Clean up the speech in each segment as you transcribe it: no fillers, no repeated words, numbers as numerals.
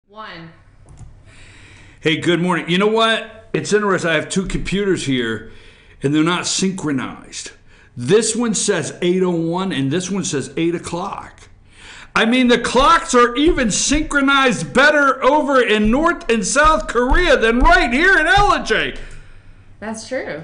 One. Hey, good morning. You know what? It's interesting. I have two computers here, and they're not synchronized. This one says 8:01, and this one says 8 o'clock. I mean, the clocks are even synchronized better over in North and South Korea than right here in LJ. That's true.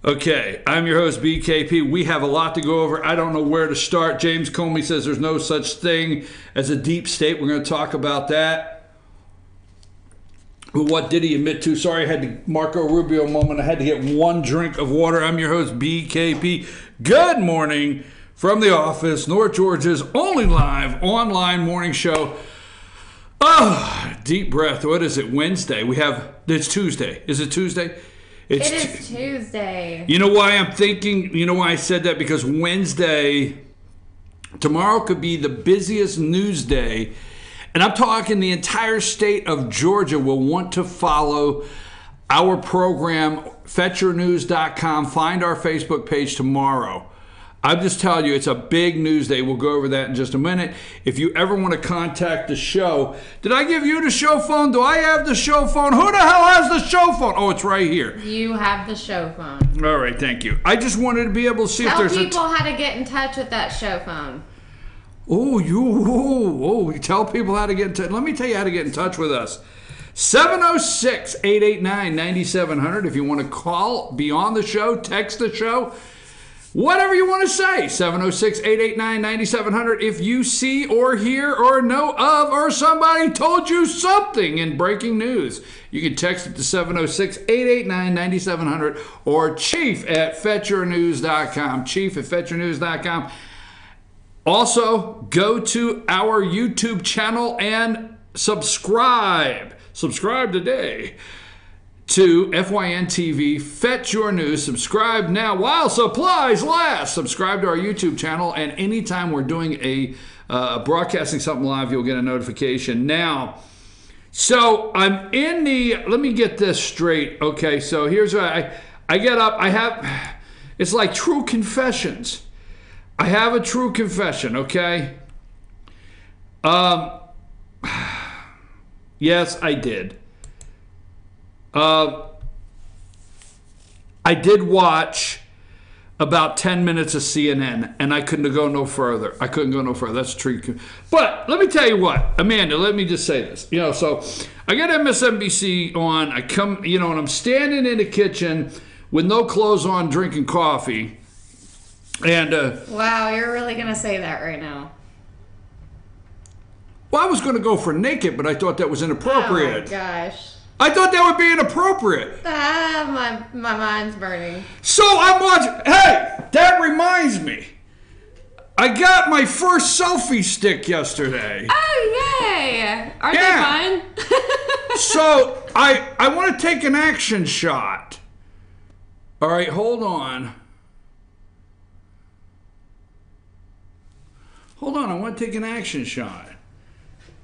Okay, I'm your host, BKP. We have a lot to go over. I don't know where to start. James Comey says there's no such thing as a deep state. We're going to talk about that. What did he admit to? Sorry, I had the Marco Rubio moment. I had to get one drink of water. I'm your host, BKP. Good morning from the office, North Georgia's only live online morning show. Oh, deep breath. What is it? Wednesday. It's Tuesday. Is it Tuesday? It is Tuesday. You know why I'm thinking, you know why I said that? Because tomorrow could be the busiest news day. And I'm talking the entire state of Georgia will want to follow our program, FetchYourNews.com. Find our Facebook page tomorrow. I'm just telling you, it's a big news day. We'll go over that in just a minute. If you ever want to contact the show, did I give you the show phone? Do I have the show phone? Who the hell has the show phone? Oh, it's right here. You have the show phone. All right, thank you. I just wanted to be able to see if there's Tell people how to get in touch with that show phone. Tell people how to get in touch. Let me tell you how to get in touch with us. 706-889-9700. If you want to call, be on the show, text the show. Whatever you want to say, 706-889-9700. If you see or hear or know of or somebody told you something in breaking news, you can text it to 706-889-9700 or chief@fetchyournews.com, chief@fetchyournews.com. Also, go to our YouTube channel and subscribe. Subscribe today to FYN TV, Fetch Your News. Subscribe now while supplies last. Subscribe to our YouTube channel, and anytime we're doing a broadcasting something live, you'll get a notification. Now, so I'm in let me get this straight. Okay, so here's what I get up. It's like true confessions. I have a true confession, okay? Yes, I did. I did watch about 10 minutes of CNN, and I couldn't go no further. That's true. But let me tell you what, Amanda, let me just say this. So I got MSNBC on. I come, and I'm standing in the kitchen with no clothes on, drinking coffee. And wow, you're really going to say that right now? Well, I was going to go for naked, but I thought that was inappropriate. Oh, my gosh. I thought that would be inappropriate. My mind's burning. So I'm watching. Hey, that reminds me. I got my first selfie stick yesterday. Oh, yay. Aren't they fun? So I want to take an action shot. All right, hold on. I want to take an action shot.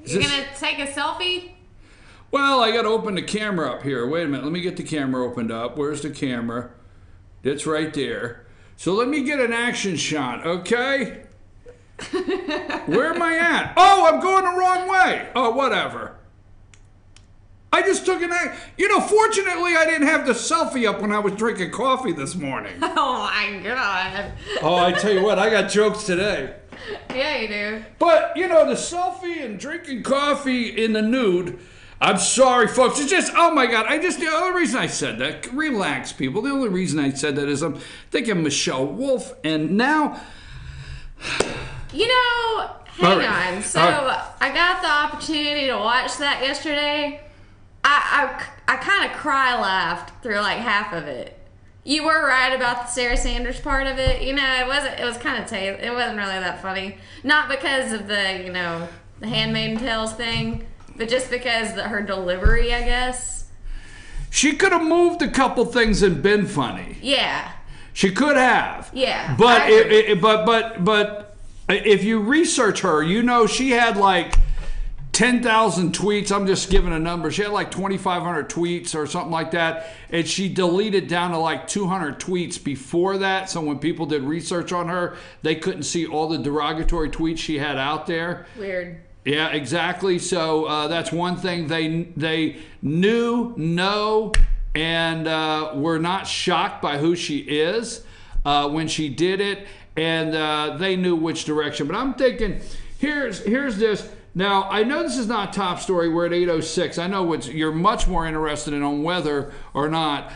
You're going to take a selfie? Well, I got to open the camera up here. Wait a minute. Let me get the camera opened up. Where's the camera? It's right there. So let me get an action shot, okay? Where am I at? Oh, I'm going the wrong way. Oh, whatever. I just took an action. Fortunately, I didn't have the selfie up when I was drinking coffee this morning. Oh, my God. Oh, I tell you what, I got jokes today. Yeah, you do. But, the selfie and drinking coffee in the nude, I'm sorry, folks. It's just, oh my God. The only reason I said that, relax, people. The only reason I said that is I'm thinking Michelle Wolf, and now. Hang on. So I got the opportunity to watch that yesterday. I kind of laughed through like half of it. You were right about the Sarah Sanders part of it. It was kind of it wasn't really that funny. Not because of the Handmaid's Tales thing, but just because her delivery, I guess. She could have moved a couple things and been funny. Yeah. She could have. Yeah. But but if you research her, she had like 10,000 tweets. I'm just giving a number. She had like 2,500 tweets or something like that. And she deleted down to like 200 tweets before that. So when people did research on her, they couldn't see all the derogatory tweets she had out there. Weird. Yeah, exactly. So that's one thing they know, and were not shocked by who she is when she did it, and they knew which direction. But I'm thinking, here's this. Now, I know this is not top story. We're at 8:06. I know you're much more interested in on whether or not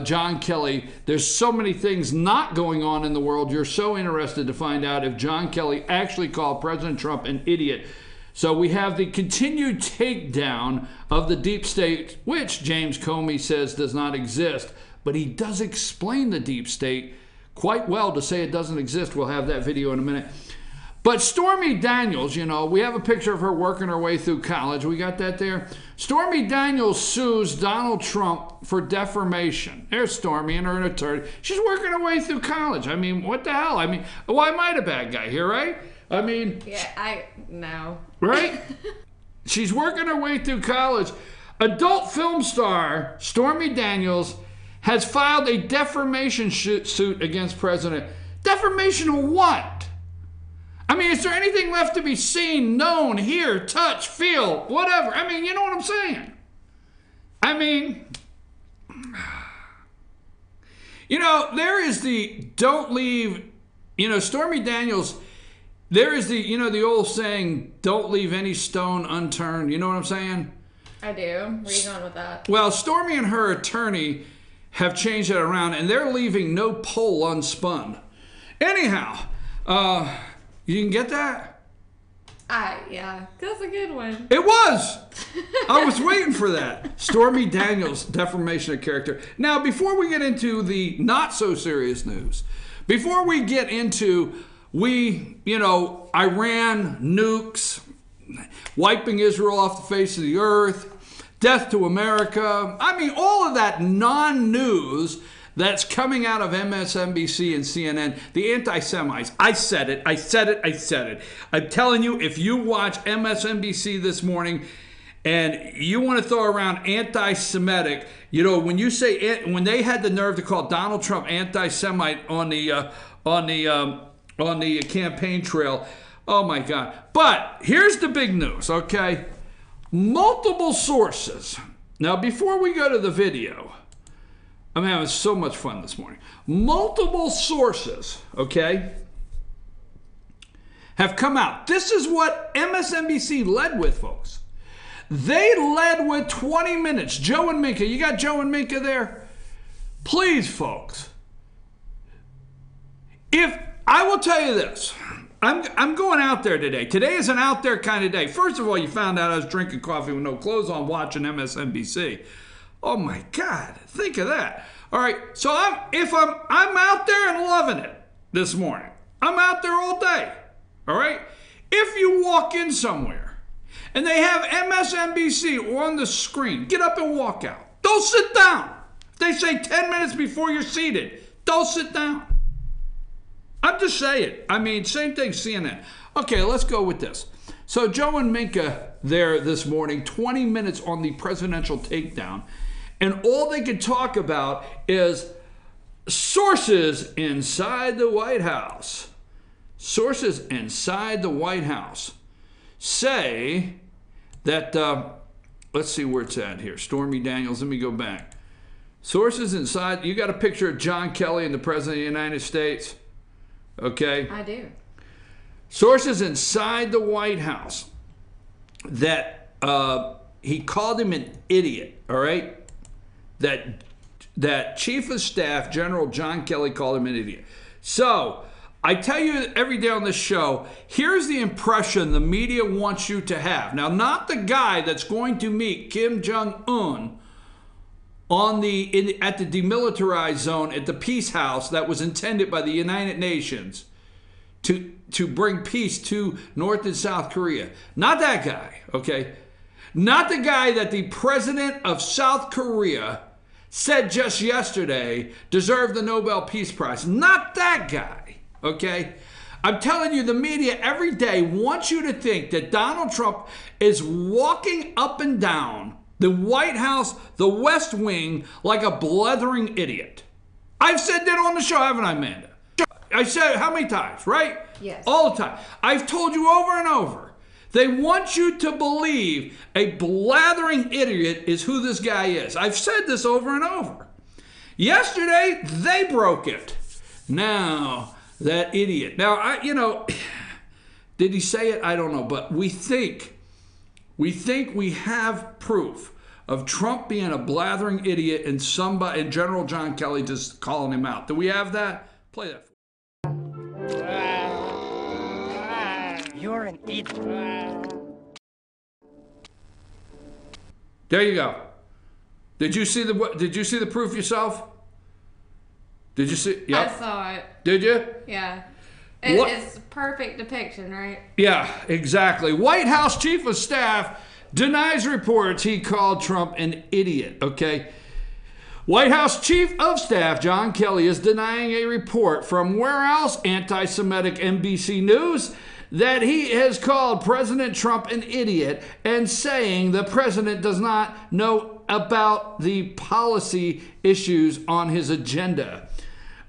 John Kelly. There's so many things not going on in the world. You're so interested to find out if John Kelly actually called President Trump an idiot. So we have the continued takedown of the deep state, which James Comey says does not exist. But he does explain the deep state quite well to say it doesn't exist. We'll have that video in a minute. But Stormy Daniels, you know, we have a picture of her working her way through college. We got that there. Stormy Daniels sues Donald Trump for defamation. There's Stormy and her attorney. She's working her way through college. I mean, what the hell? I mean, why am I the bad guy here, right? I mean... Yeah, no. Right? She's working her way through college. Adult film star Stormy Daniels has filed a defamation suit against President. Defamation of what? I mean, is there anything left to be seen, known, hear, touch, feel, whatever? I mean, you know what I'm saying? I mean, you know, there is the don't leave, you know, Stormy Daniels, there is the, you know, the old saying, don't leave any stone unturned. You know what I'm saying? I do. Where are you going with that? Well, Stormy and her attorney have changed that around, and they're leaving no pole unspun. Anyhow, you can get that? Yeah, that's a good one. It was. I was waiting for that. Stormy Daniels, defamation of character. Now, before we get into the not so serious news, before we get into Iran nukes, wiping Israel off the face of the earth, death to America, I mean, all of that non-news that's coming out of MSNBC and CNN, the anti-Semites. I said it. I'm telling you, if you watch MSNBC this morning and you want to throw around anti-Semitic, you know, when they had the nerve to call Donald Trump anti-Semite on the campaign trail, oh my God. But here's the big news, okay? Multiple sources. Now, before we go to the video, I'm having so much fun this morning. Multiple sources, okay, have come out. This is what MSNBC led with, folks. They led with 20 minutes. Joe and Minka, you got Joe and Minka there? Please, folks. I will tell you this. I'm going out there today. Today is an out there kind of day. First of all, you found out I was drinking coffee with no clothes on watching MSNBC. Oh my God, think of that. All right, so I'm out there and loving it this morning. I'm out there all day. All right? If you walk in somewhere and they have MSNBC on the screen, get up and walk out. Don't sit down. They say 10 minutes before you're seated. Don't sit down. I'm just saying. I mean, same thing, CNN. Okay, let's go with this. So Joe and Minka there this morning, 20 minutes on the presidential takedown. And all they could talk about is sources inside the White House. Sources inside the White House say that, let's see where it's at here. Stormy Daniels, let me go back. Sources inside, you got a picture of John Kelly and the President of the United States? Okay? I do. Sources inside the White House that he called him an idiot, all right? That Chief of Staff, General John Kelly, called him an idiot. So, I tell you every day on this show, here's the impression the media wants you to have. Now, not the guy that's going to meet Kim Jong-un at the demilitarized zone at the peace house that was intended by the United Nations to bring peace to North and South Korea. Not that guy, okay? Not the guy that the president of South Korea said just yesterday deserved the Nobel Peace Prize. Not that guy, okay? I'm telling you, the media every day wants you to think that Donald Trump is walking up and down the White House, the West Wing, like a blethering idiot. I've said that on the show, haven't I, Amanda? I said it how many times, right? Yes. All the time. I've told you over and over They want you to believe a blathering idiot is who this guy is. I've said this over and over. Yesterday, they broke it. Now, that idiot. Now, did he say it? I don't know. But we think we have proof of Trump being a blathering idiot and General John Kelly just calling him out. Do we have that? Play that for me. You're an idiot. There you go. Did you see the proof yourself? Did you see? Yep. I saw it. Did you? Yeah. It's a perfect depiction, right? Yeah, exactly. White House Chief of Staff denies reports he called Trump an idiot, okay? White House Chief of Staff John Kelly is denying a report from where else? Anti-Semitic NBC News that he has called President Trump an idiot and saying the president does not know about the policy issues on his agenda.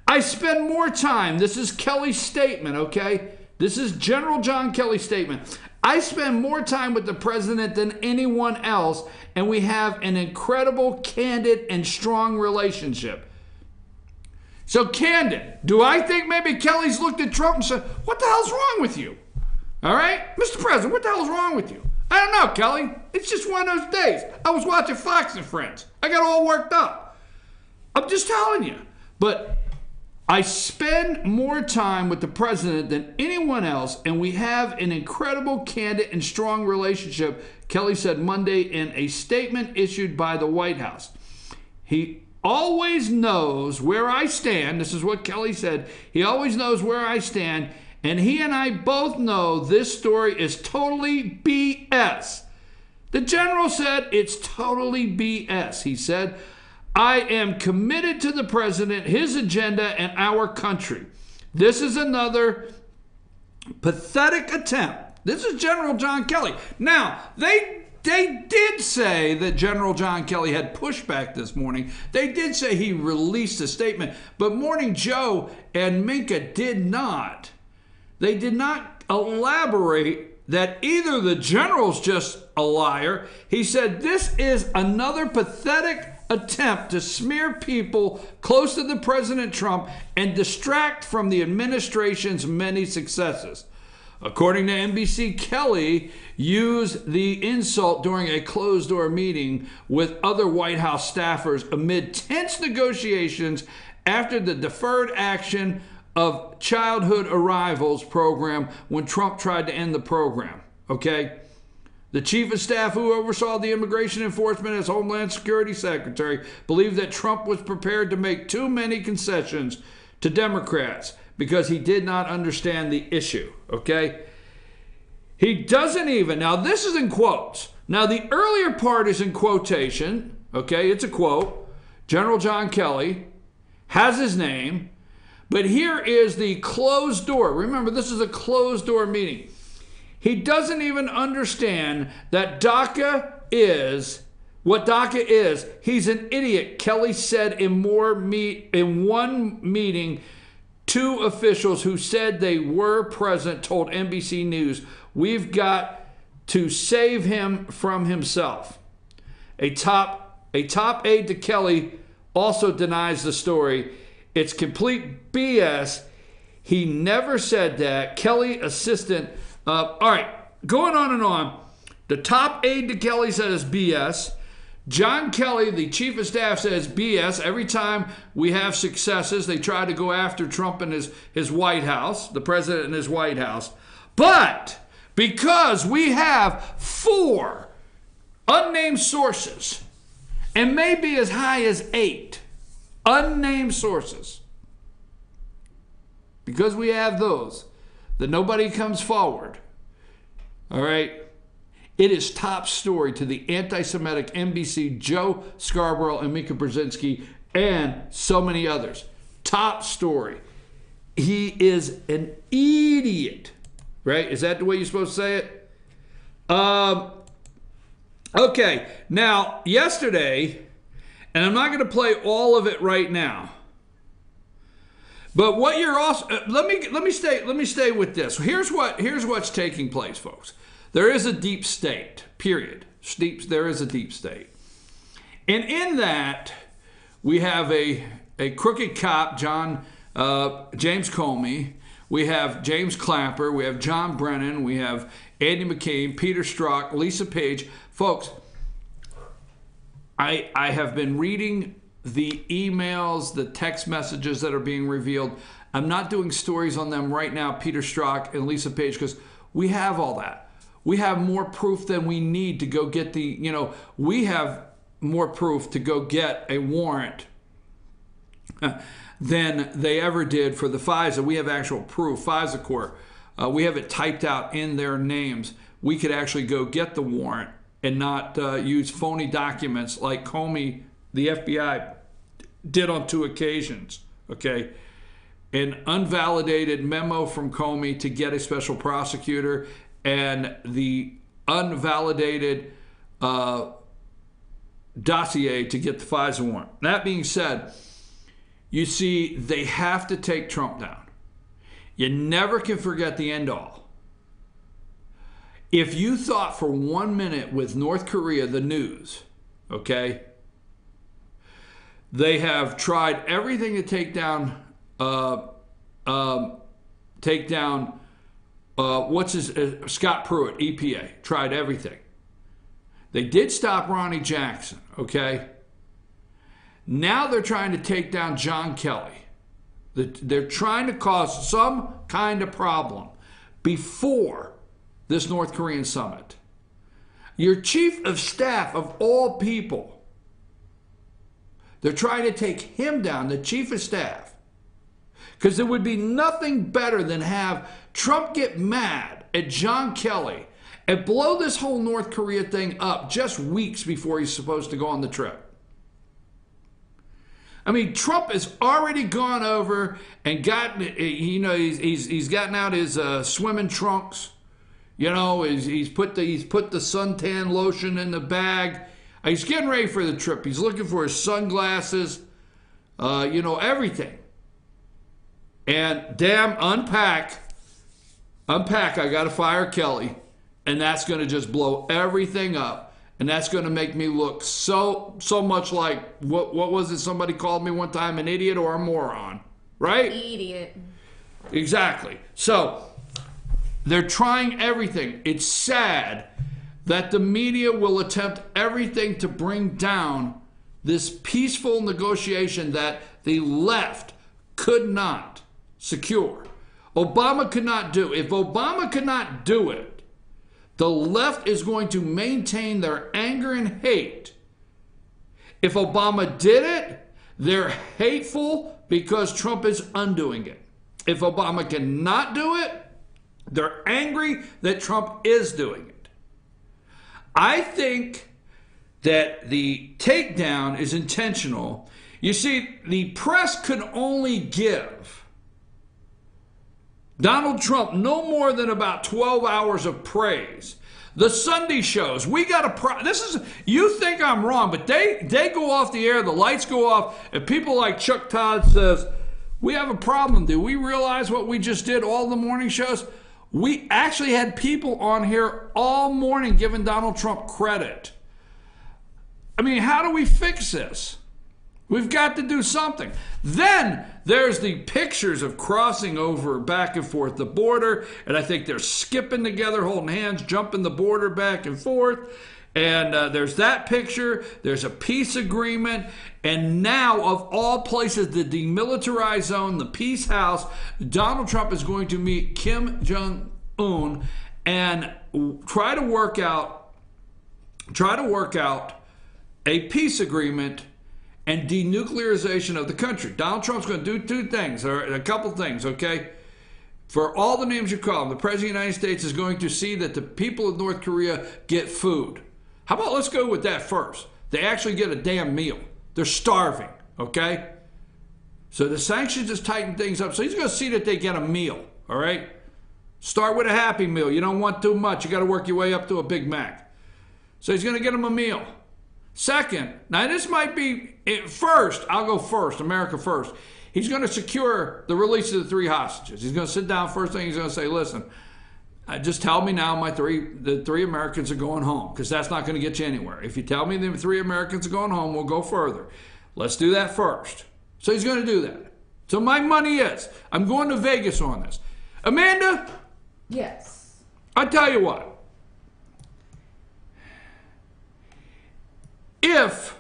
I spend more time, this is Kelly's statement, okay? This is General John Kelly's statement. I spend more time with the president than anyone else, and we have an incredible, candid, and strong relationship. So candid. Do I think maybe Kelly's looked at Trump and said, what the hell's wrong with you? All right? Mr. President, what the hell's wrong with you? I don't know, Kelly. It's just one of those days. I was watching Fox and Friends. I got all worked up. I'm just telling you. But I spend more time with the president than anyone else, and we have an incredible, candid, and strong relationship, Kelly said Monday in a statement issued by the White House. He always knows where I stand. This is what Kelly said. He always knows where I stand, and he and I both know this story is totally BS. The general said it's totally BS. He said, I am committed to the president, his agenda, and our country. This is another pathetic attempt. This is General John Kelly. Now, they did say that General John Kelly had pushback this morning. They did say he released a statement, but Morning Joe and Minka did not. They did not elaborate that either the general's just a liar. He said this is another pathetic attempt to smear people close to the President Trump and distract from the administration's many successes. According to NBC, Kelly used the insult during a closed-door meeting with other White House staffers amid tense negotiations after the Deferred Action of Childhood Arrivals program when Trump tried to end the program. Okay? The chief of staff who oversaw the immigration enforcement as Homeland Security Secretary believed that Trump was prepared to make too many concessions to Democrats because he did not understand the issue, okay? He doesn't even, now this is in quotes. Now the earlier part is in quotation, okay? It's a quote. General John Kelly has his name, but here is the closed door. Remember, this is a closed door meeting. He doesn't even understand that DACA is what DACA is. He's an idiot, Kelly said in one meeting. Two officials who said they were present told NBC News, we've got to save him from himself. A top aide to Kelly also denies the story. It's complete BS. He never said that. Kelly assistant... all right, going on and on. The top aide to Kelly says BS. John Kelly, the chief of staff, says BS. Every time we have successes, they try to go after Trump and his White House, the president and his White House. But because we have 4 unnamed sources, and maybe as high as 8 unnamed sources, because we have those, that nobody comes forward. All right? It is top story to the anti-Semitic NBC, Joe Scarborough and Mika Brzezinski, and so many others. Top story. He is an idiot. Right? Is that the way you're supposed to say it? Okay. Now, yesterday, and I'm not going to play all of it right now, but what you're also let me stay with this. Here's what's taking place, folks. there is a deep state, period. There is a deep state. And in that, we have a crooked cop, James Comey. We have James Clapper. We have John Brennan. We have Andy McCain, Peter Strzok, Lisa Page. Folks, I have been reading the emails, the text messages that are being revealed. I'm not doing stories on them right now, Peter Strzok and Lisa Page, because we have all that. We have more proof than we need to go get we have more proof to go get a warrant than they ever did for the FISA. We have actual proof. FISA court, we have it typed out in their names. We could actually go get the warrant and not use phony documents like Comey, the FBI, did on 2 occasions, okay? An unvalidated memo from Comey to get a special prosecutor and the unvalidated dossier to get the FISA warrant. That being said, you see, they have to take Trump down. You never can forget the end all. If you thought for 1 minute with North Korea, the news, okay, they have tried everything to take down Scott Pruitt, EPA, tried everything. They did stop Ronnie Jackson, okay? Now they're trying to take down John Kelly. They're trying to cause some kind of problem before this North Korean summit. Your chief of staff of all people, they're trying to take him down, the chief of staff. Because there would be nothing better than have Trump get mad at John Kelly and blow this whole North Korea thing up just weeks before he's supposed to go on the trip. I mean, Trump has already gone over and gotten, he's gotten out his swimming trunks. He's put the suntan lotion in the bag. He's getting ready for the trip. He's looking for his sunglasses, everything. And damn, unpack, I got to fire Kelly. And that's going to just blow everything up. And that's going to make me look so much like, what was it somebody called me one time, an idiot or a moron, right? Idiot. Exactly. So they're trying everything. It's sad that the media will attempt everything to bring down this peaceful negotiation that the left could not secure. Obama could not do. If Obama could not do it, the left is going to maintain their anger and hate. If Obama did it, they're hateful because Trump is undoing it. If Obama cannot do it, they're angry that Trump is doing it. I think that the takedown is intentional. You see, the press could only give Donald Trump no more than about 12 hours of praise. The Sunday shows, we got you think I'm wrong, but they go off the air, the lights go off, and people like Chuck Todd says, we have a problem. Do we realize what we just did all the morning shows? We actually had people on here all morning giving Donald Trump credit. I mean, how do we fix this? We've got to do something. Then there's the pictures of crossing over back and forth the border, and I think they're skipping together, holding hands, jumping the border back and forth. And there's that picture. There's a peace agreement. And now, of all places, the demilitarized zone, the peace house, Donald Trump is going to meet Kim Jong-un and try to work out a peace agreement and denuclearization of the country. Donald Trump's going to do 2 things, or a couple things, okay? For all the names you call him, the President of the United States is going to see that the people of North Korea get food. How about let's go with that first? They actually get a damn meal. They're starving, okay? So the sanctions just tighten things up. So he's going to see that they get a meal, all right? Start with a Happy Meal. You don't want too much. You got to work your way up to a Big Mac. So he's going to get them a meal. Second, now this might be first, I'll go first, America first. He's going to secure the release of the 3 hostages. He's going to sit down first thing, he's going to say, listen, Just tell me now the three Americans are going home, because that's not going to get you anywhere. If you tell me the 3 Americans are going home, we'll go further. Let's do that first. So he's going to do that. So my money is, I'm going to Vegas on this. Amanda? Yes. I tell you what. If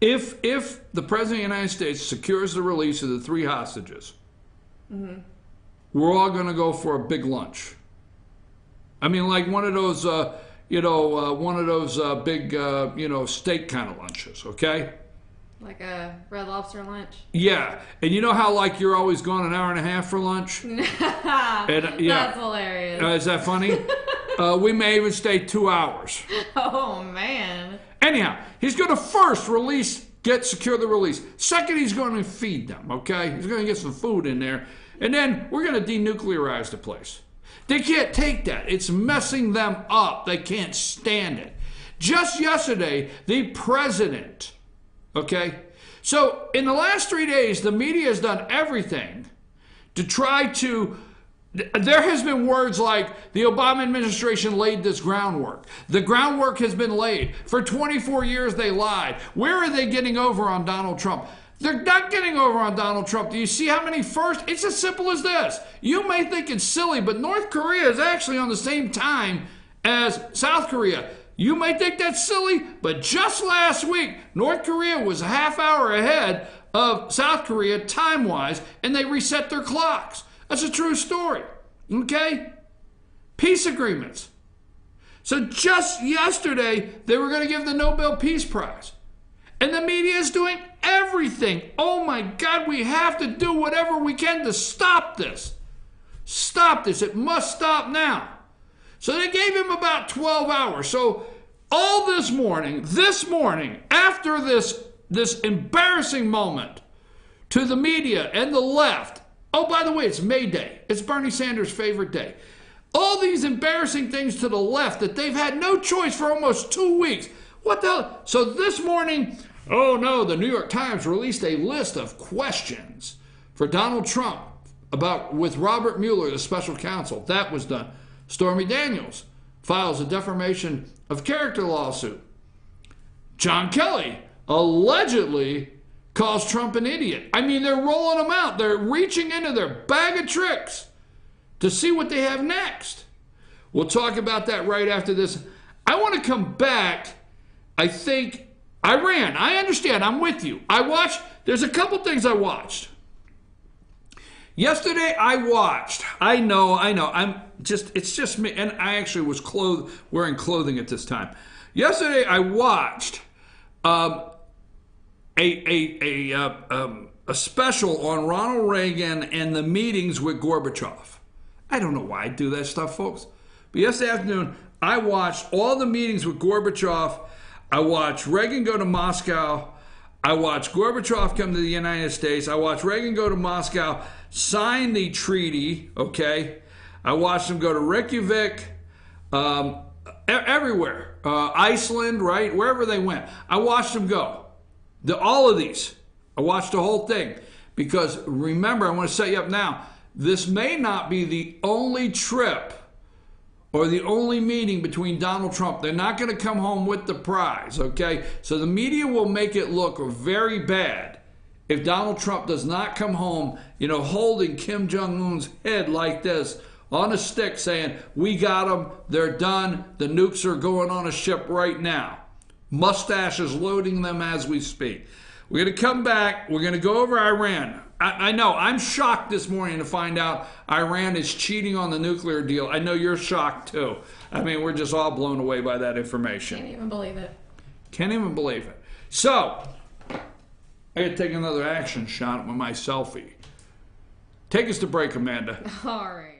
the President of the United States secures the release of the 3 hostages, we're all going to go for a big lunch. I mean, like one of those, big, steak kind of lunches, okay? Like a Red Lobster lunch? Yeah. And you know how, like, you're always gone an hour and a half for lunch? That's hilarious. Is that funny? We may even stay 2 hours. Oh, man. Anyhow, he's going to first secure the release. Second, he's going to feed them, okay? He's going to get some food in there. And then we're going to denuclearize the place. They can't take that. It's messing them up. They can't stand it. Just yesterday, the president, okay? So in the last 3 days, the media has done everything to try to... There has been words like the Obama administration laid this groundwork. The groundwork has been laid. For 24 years, they lied. Where are they getting over on Donald Trump? They're not getting over on Donald Trump. Do you see how many first? It's as simple as this. You may think it's silly, but North Korea is actually on the same time as South Korea. You may think that's silly, but just last week, North Korea was a half hour ahead of South Korea time-wise, and they reset their clocks. That's a true story, okay? Peace agreements. So just yesterday, they were going to give the Nobel Peace Prize. And the media is doing everything. Oh my God, we have to do whatever we can to stop this. Stop this. It must stop now. So they gave him about 12 hours. So all this morning, after this embarrassing moment to the media and the left, oh, by the way, it's May Day. It's Bernie Sanders' favorite day. All these embarrassing things to the left that they've had no choice for almost 2 weeks. What the hell? So this morning, oh no, the New York Times released a list of questions for Donald Trump with Robert Mueller, the special counsel. That was done. Stormy Daniels files a defamation of character lawsuit. John Kelly allegedly calls Trump an idiot. I mean, they're rolling them out. They're reaching into their bag of tricks to see what they have next. We'll talk about that right after this. I want to come back. I think Iran. I understand. I'm with you. There's a couple things I watched. Yesterday I watched. I know. It's just me. And I actually was wearing clothing at this time. Yesterday I watched a special on Ronald Reagan and the meetings with Gorbachev. I don't know why I do that stuff, folks. But yesterday afternoon, I watched all the meetings with Gorbachev. I watched Reagan go to Moscow. I watched Gorbachev come to the United States. I watched Reagan go to Moscow, sign the treaty, okay? I watched him go to Reykjavik, everywhere. Iceland, right? Wherever they went. I watched them go. All of these. I watched the whole thing. Because remember, I want to set you up now. This may not be the only trip or the only meeting between Donald Trump. They're not going to come home with the prize, okay? So the media will make it look very bad if Donald Trump does not come home, holding Kim Jong-un's head like this on a stick saying, we got them, they're done, the nukes are going on a ship right now. Mustache is loading them as we speak. We're going to come back. We're going to go over Iran. I know. I'm shocked this morning to find out Iran is cheating on the nuclear deal. I know you're shocked too. I mean, we're just all blown away by that information. Can't even believe it. Can't even believe it. So, I got to take another action shot with my selfie. Take us to break, Amanda. All right.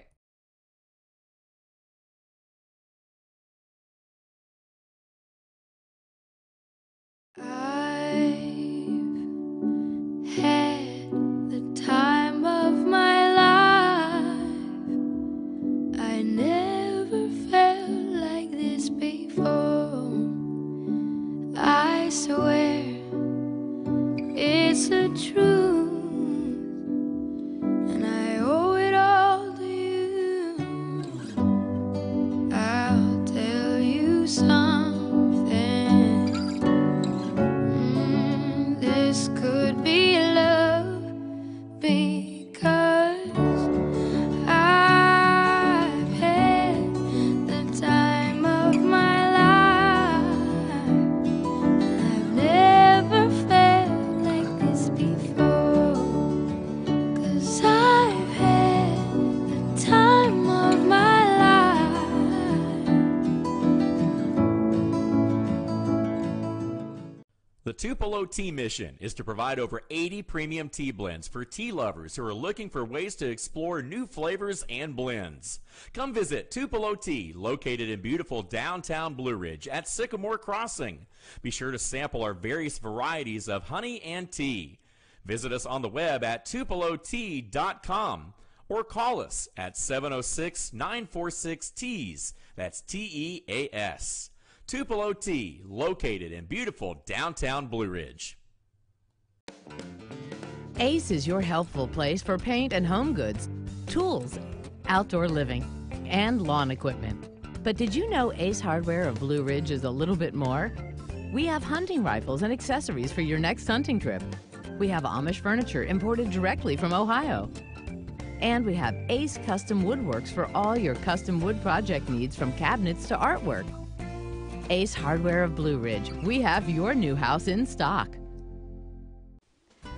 Had the time of my life. I never felt like this before. I swear it's the truth, and I owe it all to you. Tupelo Tea mission is to provide over 80 premium tea blends for tea lovers who are looking for ways to explore new flavors and blends. Come visit Tupelo Tea, located in beautiful downtown Blue Ridge at Sycamore Crossing. Be sure to sample our various varieties of honey and tea. Visit us on the web at tupelotea.com or call us at 706-946-TEAS. That's TEAS. Tupelo Tea, located in beautiful downtown Blue Ridge. Ace is your healthful place for paint and home goods, tools, outdoor living, and lawn equipment. But did you know Ace Hardware of Blue Ridge is a little bit more? We have hunting rifles and accessories for your next hunting trip. We have Amish furniture imported directly from Ohio. And we have Ace Custom Woodworks for all your custom wood project needs, from cabinets to artwork. Ace Hardware of Blue Ridge. We have your new house in stock.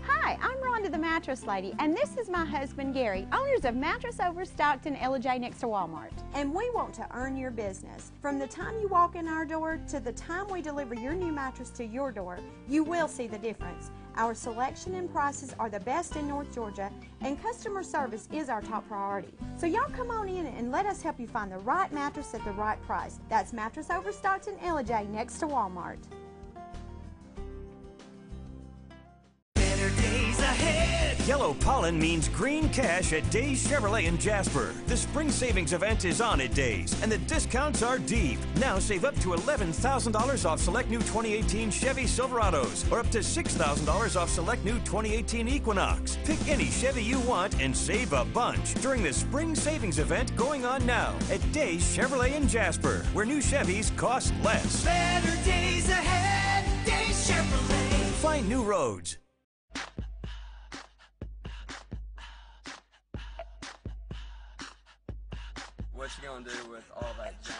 Hi, I'm Rhonda the Mattress Lady, and this is my husband Gary, owners of Mattress Overstocked in LJ next to Walmart. And we want to earn your business. From the time you walk in our door to the time we deliver your new mattress to your door, you will see the difference. Our selection and prices are the best in North Georgia, and customer service is our top priority. So y'all come on in and let us help you find the right mattress at the right price. That's Mattress Overstocked in LJ next to Walmart. Yellow pollen means green cash at Days Chevrolet in Jasper. The spring savings event is on at Days, and the discounts are deep. Now save up to $11,000 off select new 2018 Chevy Silverados, or up to $6,000 off select new 2018 Equinox. Pick any Chevy you want and save a bunch during the spring savings event going on now at Days Chevrolet in Jasper, where new Chevys cost less. Better days ahead, Days Chevrolet. Find new roads. What you gonna do with all that junk?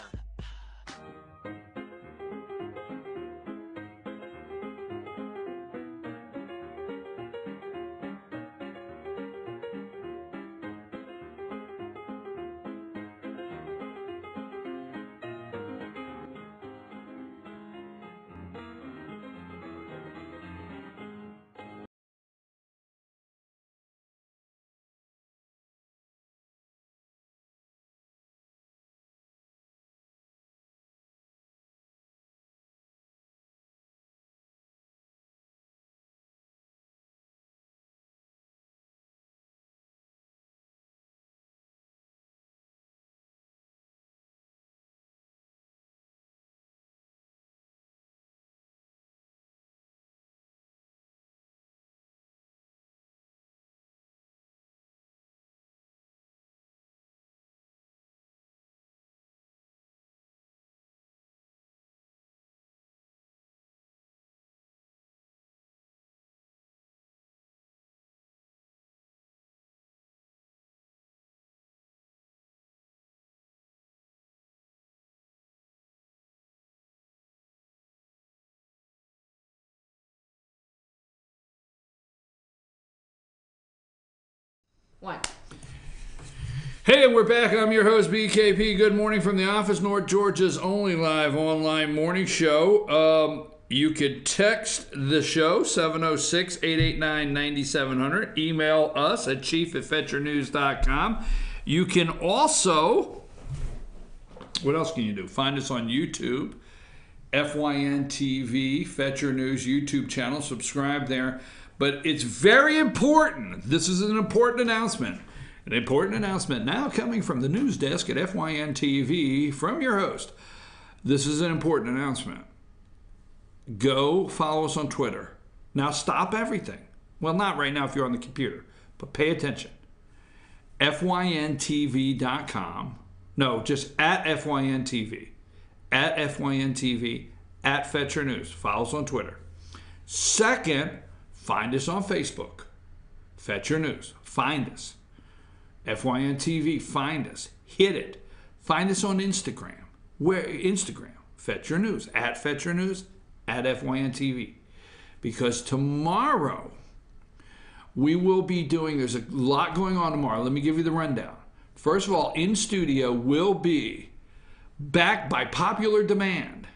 One. Hey, we're back. I'm your host, BKP. Good morning from the office, North Georgia's only live online morning show. You could text the show, 706-889-9700. Email us at chief@fetchernews.com. You can also, what else can you do? Find us on YouTube, FYN TV, Fetcher News YouTube channel. Subscribe there. But it's very important. This is an important announcement. An important announcement now coming from the news desk at FYN TV from your host. This is an important announcement. Go follow us on Twitter. Now stop everything. Well, not right now if you're on the computer, but pay attention. FYNTV.com. No, just at FYN TV. At FYN TV. At Fetcher News. Follow us on Twitter. Second, find us on Facebook. Fetcher News. Find us. FYN TV. Find us. Hit it. Find us on Instagram. Where Instagram. Fetcher News. At Fetcher News. At FYN TV. Because tomorrow we will be doing, there's a lot going on tomorrow. Let me give you the rundown. First of all, in studio will be, back by popular demand,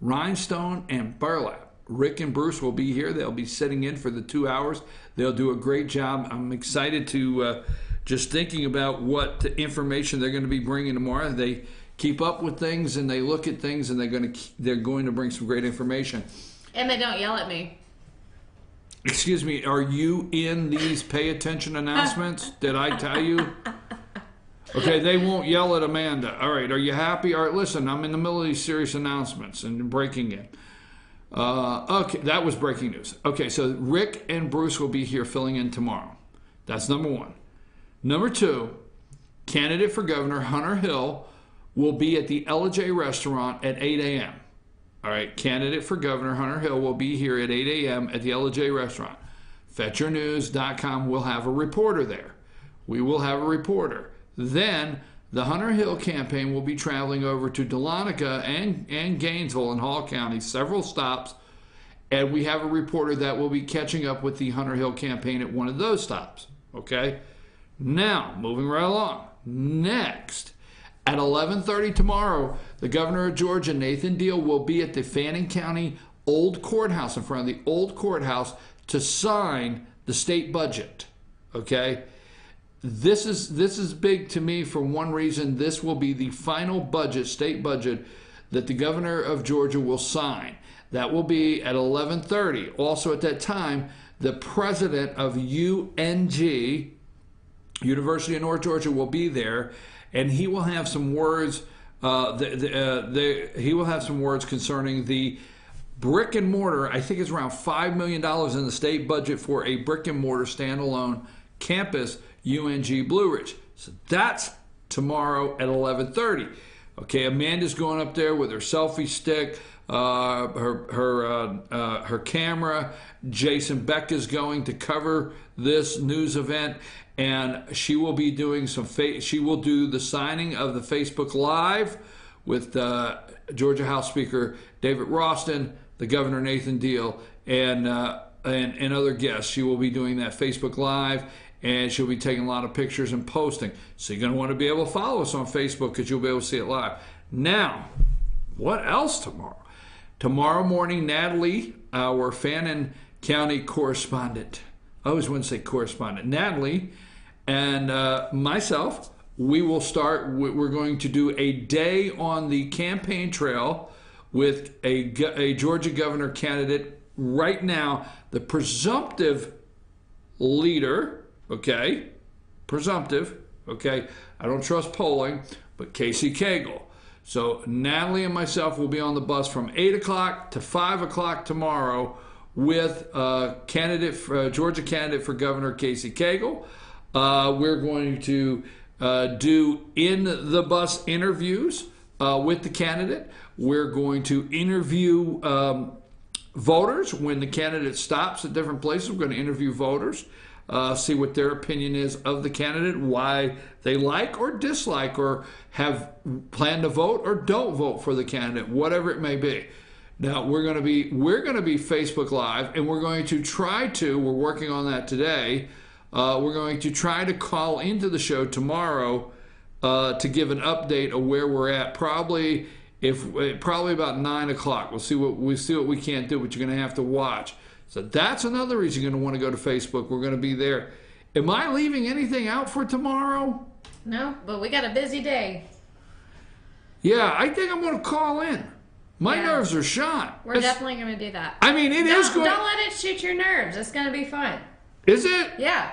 Rhinestone and Burlap. Rick and Bruce will be here. They'll be sitting in for the 2 hours. They'll do a great job. I'm excited to just thinking about what information they're going to be bringing tomorrow. They keep up with things and they look at things, and they're going to bring some great information. And they don't yell at me. Excuse me, are you in these pay attention announcements? Did I tell you? Okay, they won't yell at Amanda. All right, are you happy? All right, listen, I'm in the middle of these serious announcements and breaking in. Okay, that was breaking news. Okay, so Rick and Bruce will be here filling in tomorrow. That's number one. Number two, candidate for governor Hunter Hill will be at the Ella J restaurant at 8 a.m. All right, candidate for governor Hunter Hill will be here at 8 a.m. at the Ella J restaurant. FetcherNews.com will have a reporter there. We will have a reporter. Then the Hunter Hill campaign will be traveling over to Dahlonega and Gainesville and Hall County, several stops, and we have a reporter that will be catching up with the Hunter Hill campaign at one of those stops. Okay? Now, moving right along. Next, at 11:30 tomorrow, the governor of Georgia, Nathan Deal, will be at the Fannin County Old Courthouse, in front of the Old Courthouse, to sign the state budget. Okay? This is big to me for one reason. This will be the final budget, state budget, that the governor of Georgia will sign. That will be at 11:30. Also at that time, the president of UNG, University of North Georgia, will be there, and he will have some words. He will have some words concerning the brick and mortar. I think it's around $5 million in the state budget for a brick and mortar standalone campus, UNG Blue Ridge. So that's tomorrow at 11:30. Okay, Amanda's going up there with her selfie stick, her camera. Jason Beck is going to cover this news event, and she will be doing she will do the signing of the Facebook Live with Georgia House Speaker David Ralston, the Governor Nathan Deal, and other guests. She will be doing that Facebook Live, and she'll be taking a lot of pictures and posting. So you're going to want to be able to follow us on Facebook because you'll be able to see it live. Now, what else tomorrow? Tomorrow morning, Natalie, our Fannin County correspondent, I always want to say correspondent, Natalie and myself, we will start, we're going to do a day on the campaign trail with a Georgia governor candidate. Right now, the presumptive leader, okay, presumptive, okay, I don't trust polling, but Casey Cagle. So Natalie and myself will be on the bus from 8 o'clock to 5 o'clock tomorrow with Georgia candidate for governor Casey Cagle. We're going to do in the bus interviews with the candidate. We're going to interview voters when the candidate stops at different places. We're going to interview voters, see what their opinion is of the candidate, why they like or dislike or have planned to vote or don't vote for the candidate, whatever it may be. Now we're going to be Facebook Live, and we're going to we're working on that today. We're going to try to call into the show tomorrow to give an update of where we're at. Probably about 9 o'clock. We'll see what we can't do, but you're going to have to watch. So that's another reason you're going to want to go to Facebook. We're going to be there. Am I leaving anything out for tomorrow? No, but we got a busy day. Yeah, I think I'm going to call in. My nerves are shot. We're definitely going to do that. I mean, it is going. Don't let it shoot your nerves. It's going to be fun. Is it? Yeah.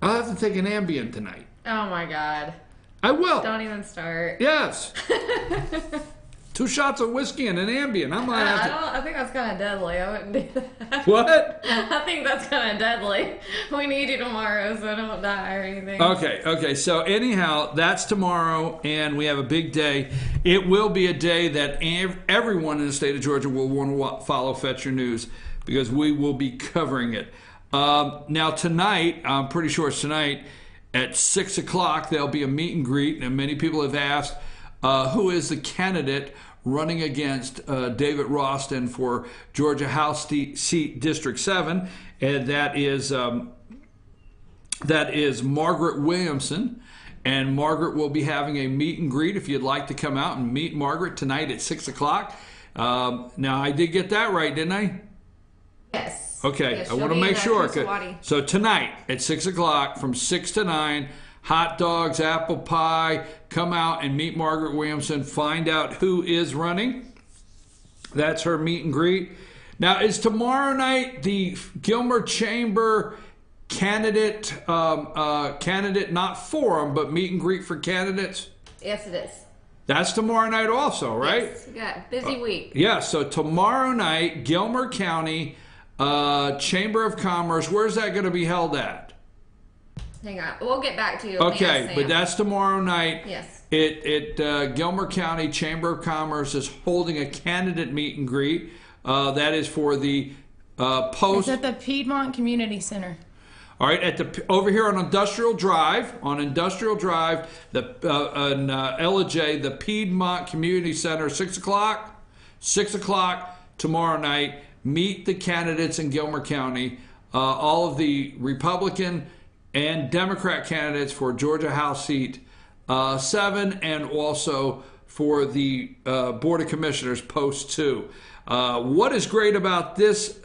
I'll have to take an Ambien tonight. Oh my God. I will. Don't even start. Yes. 2 shots of whiskey and an Ambien. I think that's kind of deadly. I wouldn't do that. What? I think that's kind of deadly. We need you tomorrow so I don't die or anything. Okay. So anyhow, that's tomorrow, and we have a big day. It will be a day that everyone in the state of Georgia will want to follow Fetcher News because we will be covering it. Now tonight, I'm pretty sure it's tonight, at 6 o'clock, there'll be a meet and greet, and many people have asked, who is the candidate running against David Ralston for Georgia House seat District 7, and that is Margaret Williamson. And Margaret will be having a meet and greet if you'd like to come out and meet Margaret tonight at 6 o'clock. Now, I did get that right, didn't I? Yes. Okay, Yes, I want she'll to be make in sure. Kusawati. So tonight at 6 o'clock from 6 to 9, hot dogs, apple pie, come out and meet Margaret Williamson. Find out who is running. That's her meet and greet. Now, is tomorrow night the Gilmer Chamber candidate, not forum, but meet and greet for candidates? Yes, it is. That's tomorrow night also, right? Yes, we got a busy week. Yeah, so tomorrow night, Gilmer County Chamber of Commerce, where's that going to be held at? Hang on. We'll get back to you. Okay, but that's tomorrow night. Yes. Gilmer County Chamber of Commerce is holding a candidate meet and greet. That is for the post. It's at the Piedmont Community Center. All right, over here on Industrial Drive, the Ellijay, the Piedmont Community Center, 6 o'clock. 6 o'clock tomorrow night. Meet the candidates in Gilmer County. All of the Republican and Democrat candidates for Georgia House seat 7, and also for the Board of Commissioners post 2. What is great about this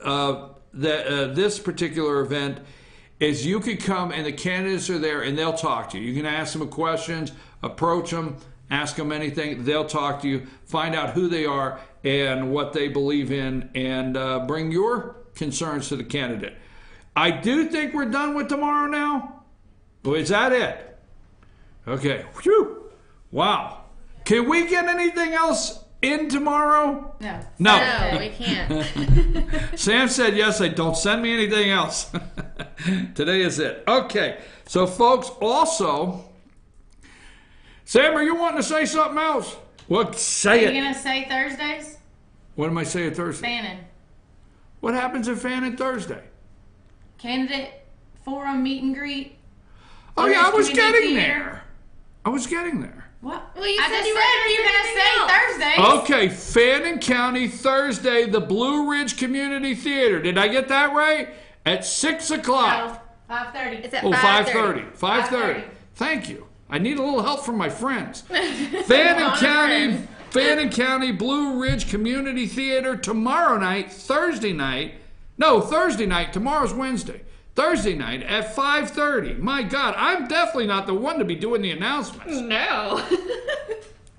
this particular event is you can come and the candidates are there and they'll talk to you. You can ask them questions, approach them, ask them anything. They'll talk to you, find out who they are and what they believe in, and bring your concerns to the candidate. I do think we're done with tomorrow now. Well, is that it? Okay. Whew. Wow. Can we get anything else in tomorrow? No. No, we can't. Sam said yes. Don't send me anything else. Today is it. Okay. So, folks, also, Sam, are you wanting to say something else? Well, say Are it. you going to say Thursdays? What am I saying Thursday? Fannin. What happens at Fannin Thursday? Candidate forum meet and greet. Oh, yeah, I was Community getting theater. there. I was getting there. What? Well, you I said just you said, were are you gonna going to say Thursdays? Okay, Fannin County Thursday, the Blue Ridge Community Theater. Did I get that right? At 6 o'clock. No, 5:30. It's at Oh, 5:30. 5:30. Thank you. I need a little help from my friends. Fannin County Blue Ridge Community Theater tomorrow night, Thursday night. No, Thursday night. Tomorrow's Wednesday. Thursday night at 5:30. My God, I'm definitely not the one to be doing the announcements. No.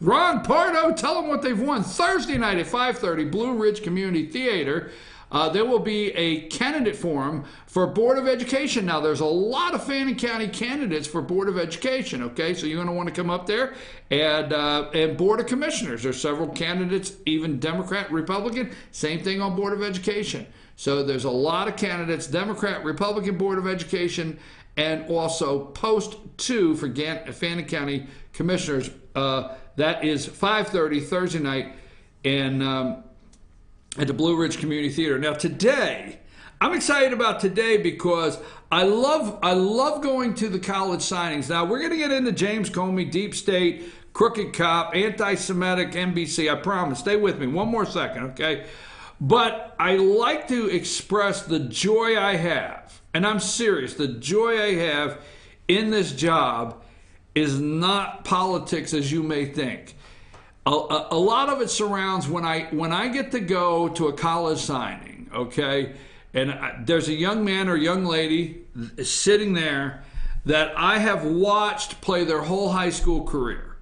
Ron Pardo, tell them what they've won. Thursday night at 5:30, Blue Ridge Community Theater. There will be a candidate forum for Board of Education. Now, there's a lot of Fannin County candidates for Board of Education, okay? So you're going to want to come up there. And Board of Commissioners. There's several candidates, even Democrat, Republican. Same thing on Board of Education. So there's a lot of candidates, Democrat, Republican Board of Education, and also post 2 for Fannin County Commissioners. That is 5:30 Thursday night at the Blue Ridge Community Theater. Now today, I'm excited about today because I love going to the college signings. Now we're going to get into James Comey, Deep State, Crooked Cop, anti-Semitic, NBC. I promise. Stay with me. One more second, okay? But I like to express the joy I have, and I'm serious, the joy I have in this job is not politics as you may think. A lot of it surrounds when I get to go to a college signing, okay, and there's a young man or young lady sitting there that I have watched play their whole high school career.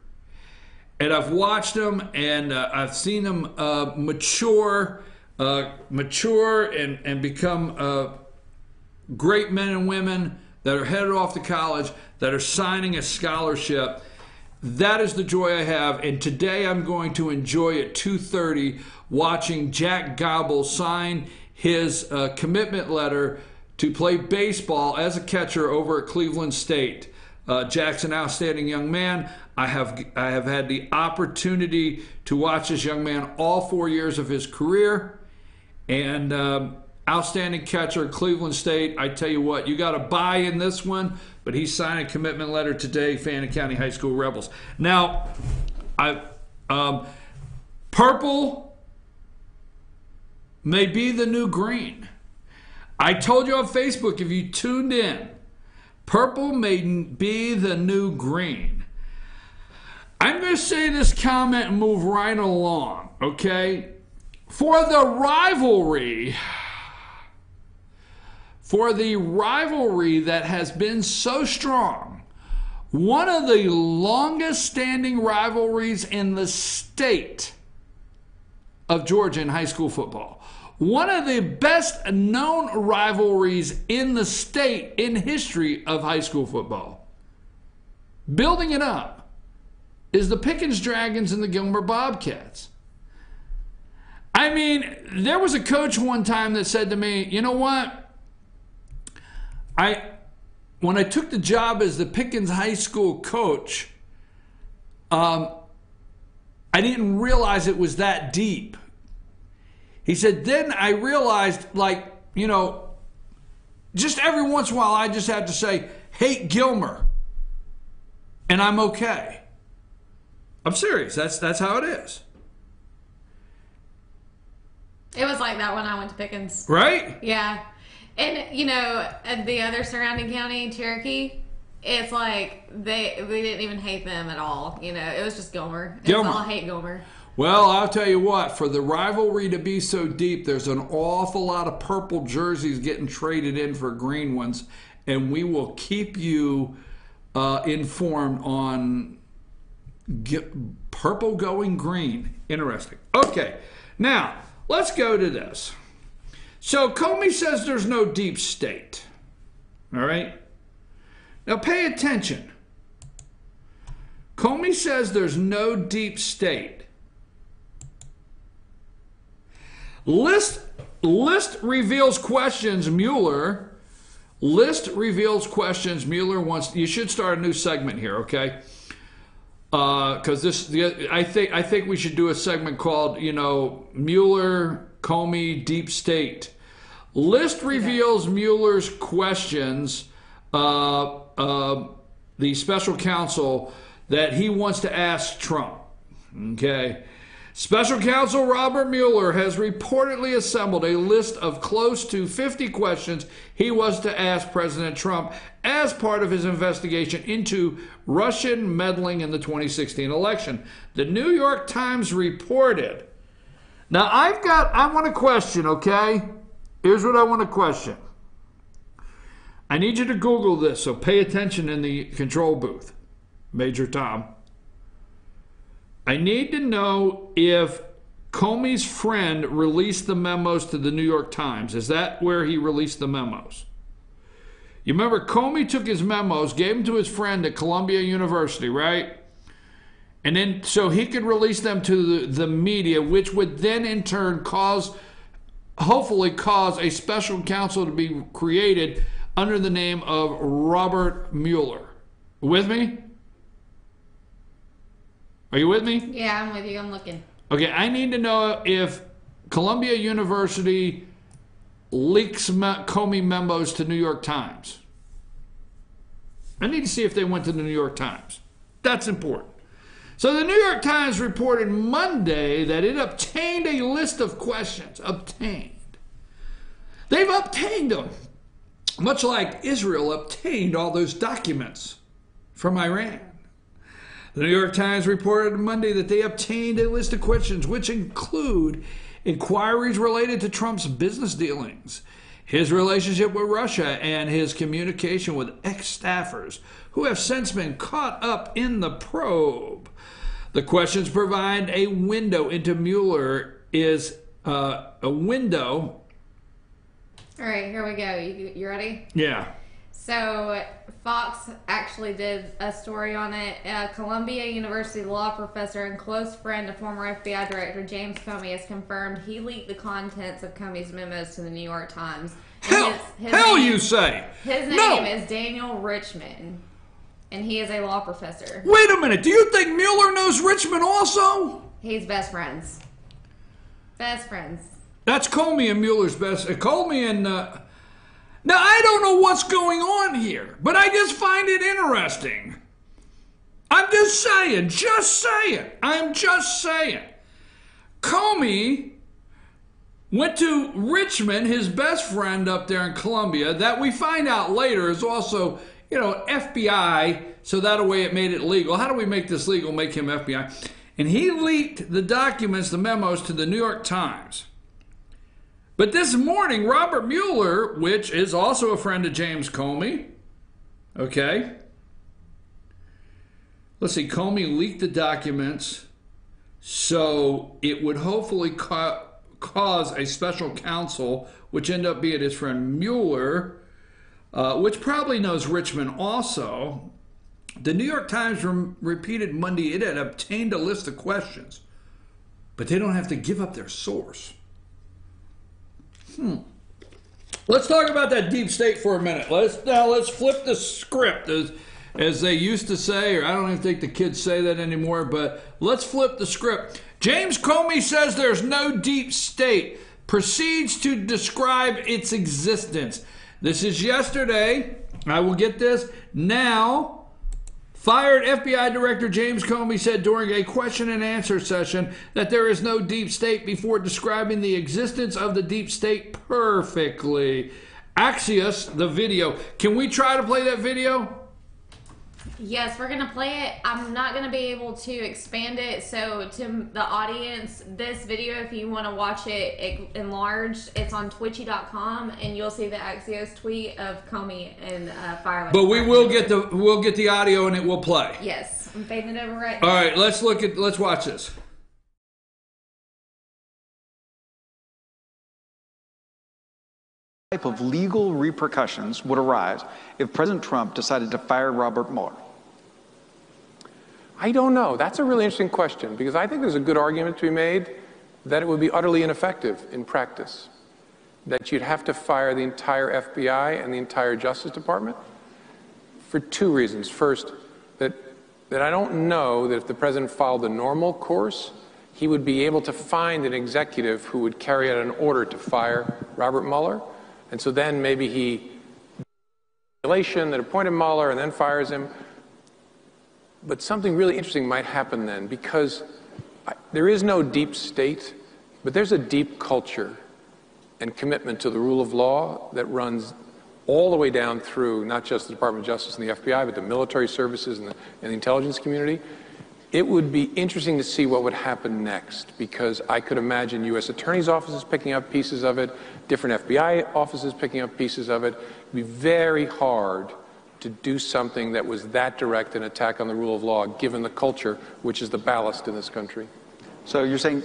And I've watched them and I've seen them mature and become great men and women that are headed off to college, that are signing a scholarship. That is the joy I have, and today I'm going to enjoy at 2:30 watching Jack Gobble sign his commitment letter to play baseball as a catcher over at Cleveland State. Jack's an outstanding young man. I have had the opportunity to watch this young man all 4 years of his career, and outstanding catcher at Cleveland State. I tell you what, you got to buy in this one, but he's signing a commitment letter today, Fannin County High School Rebels. Now, purple may be the new green. I told you on Facebook, if you tuned in, purple may be the new green. I'm going to say this comment and move right along, okay? for the rivalry that has been so strong, one of the longest standing rivalries in the state of Georgia in high school football, one of the best known rivalries in the state in history of high school football, building it up, is the Pickens Dragons and the Gilmer Bobcats. I mean, there was a coach one time that said to me, you know what? When I took the job as the Pickens High School coach, I didn't realize it was that deep. He said, then I realized, like, you know, just every once in a while I just had to say, hate Gilmer, and I'm okay. I'm serious. That's how it is. It was like that when I went to Pickens. Right? Yeah. And, you know, the other surrounding county, Cherokee, it's like we didn't even hate them at all. You know, it was just Gilmer. It was all hate Gilmer. Well, I'll tell you what, for the rivalry to be so deep, there's an awful lot of purple jerseys getting traded in for green ones, and we will keep you informed on purple going green. Interesting. Okay, now, let's go to this. So Comey says there's no deep state. All right? Now pay attention. Comey says there's no deep state. List reveals questions Mueller. List reveals questions Mueller wants. You should start a new segment here, okay? Because I think we should do a segment called, you know, Mueller, Comey, Deep State. List reveals Mueller's questions, the special counsel, that he wants to ask Trump. Okay. Special counsel Robert Mueller has reportedly assembled a list of close to 50 questions he wants to ask President Trump as part of his investigation into Russian meddling in the 2016 election. The New York Times reported. Now, I want to question, okay? Here's what I want to question. I need you to Google this, so pay attention in the control booth, Major Tom. I need to know if Comey's friend released the memos to the New York Times. Is that where he released the memos? You remember Comey took his memos, gave them to his friend at Columbia University, right? And then so he could release them to the media, which would then in turn hopefully cause a special counsel to be created under the name of Robert Mueller. With me? Are you with me? Yeah, I'm with you. I'm looking. Okay, I need to know if Columbia University leaks Comey memos to New York Times. I need to see if they went to the New York Times. That's important. So the New York Times reported Monday that it obtained a list of questions. Obtained. They've obtained them. Much like Israel obtained all those documents from Iran. The New York Times reported Monday that they obtained a list of questions which include inquiries related to Trump's business dealings, his relationship with Russia, and his communication with ex-staffers who have since been caught up in the probe. The questions provide a window into Mueller is a window. All right, here we go. You ready? Yeah. So Fox actually did a story on it. Columbia University law professor and close friend of former FBI Director James Comey has confirmed he leaked the contents of Comey's memos to the New York Times. Hell, you say? His name is Daniel Richman, and he is a law professor. Wait a minute. Do you think Mueller knows Richman also? He's best friends. Best friends. That's Comey and Mueller's best. Comey and... Now, I don't know what's going on here, but I just find it interesting. I'm just saying. I'm just saying. Comey went to Richman, his best friend up there in Columbia, that we find out later is also, you know, FBI, so that way it made it legal. How do we make this legal, make him FBI? and he leaked the documents, the memos, to the New York Times. But this morning, Robert Mueller, which is also a friend of James Comey, okay? Let's see, Comey leaked the documents so it would hopefully cause a special counsel, which ended up being his friend Mueller, which probably knows Richmond also. The New York Times repeated Monday it had obtained a list of questions, but they don't have to give up their source. Let's talk about that deep state for a minute. Let's flip the script, as they used to say, or I don't even think the kids say that anymore, but let's flip the script. James Comey says there's no deep state, proceeds to describe its existence. This is yesterday. I will get this. Now, fired FBI Director James Comey said during a question and answer session that there is no deep state before describing the existence of the deep state perfectly. Axios, the video. Can we try to play that video? Yes, we're going to play it. I'm not going to be able to expand it. So to the audience, this video, if you want to watch it enlarged, it's on twitchy.com, and you'll see the Axios tweet of Comey and firing. But we'll get the audio and it will play. Yes, I'm fading it over right now. All now. right, let's watch this. Type of legal repercussions would arise if President Trump decided to fire Robert Mueller? I don't know. That's a really interesting question, because I think there's a good argument to be made that it would be utterly ineffective in practice, that you'd have to fire the entire FBI and the entire Justice Department for two reasons. First, that I don't know that if the president followed the normal course, he would be able to find an executive who would carry out an order to fire Robert Mueller. And so then maybe he that appointed Mueller and then fires him. But something really interesting might happen then, because there is no deep state, but there's a deep culture and commitment to the rule of law that runs all the way down through not just the Department of Justice and the FBI, but the military services and the intelligence community. It would be interesting to see what would happen next, because I could imagine U.S. attorneys' offices picking up pieces of it, different FBI offices picking up pieces of it. It would be very hard to do something that was that direct an attack on the rule of law, given the culture, which is the ballast in this country. So you're saying,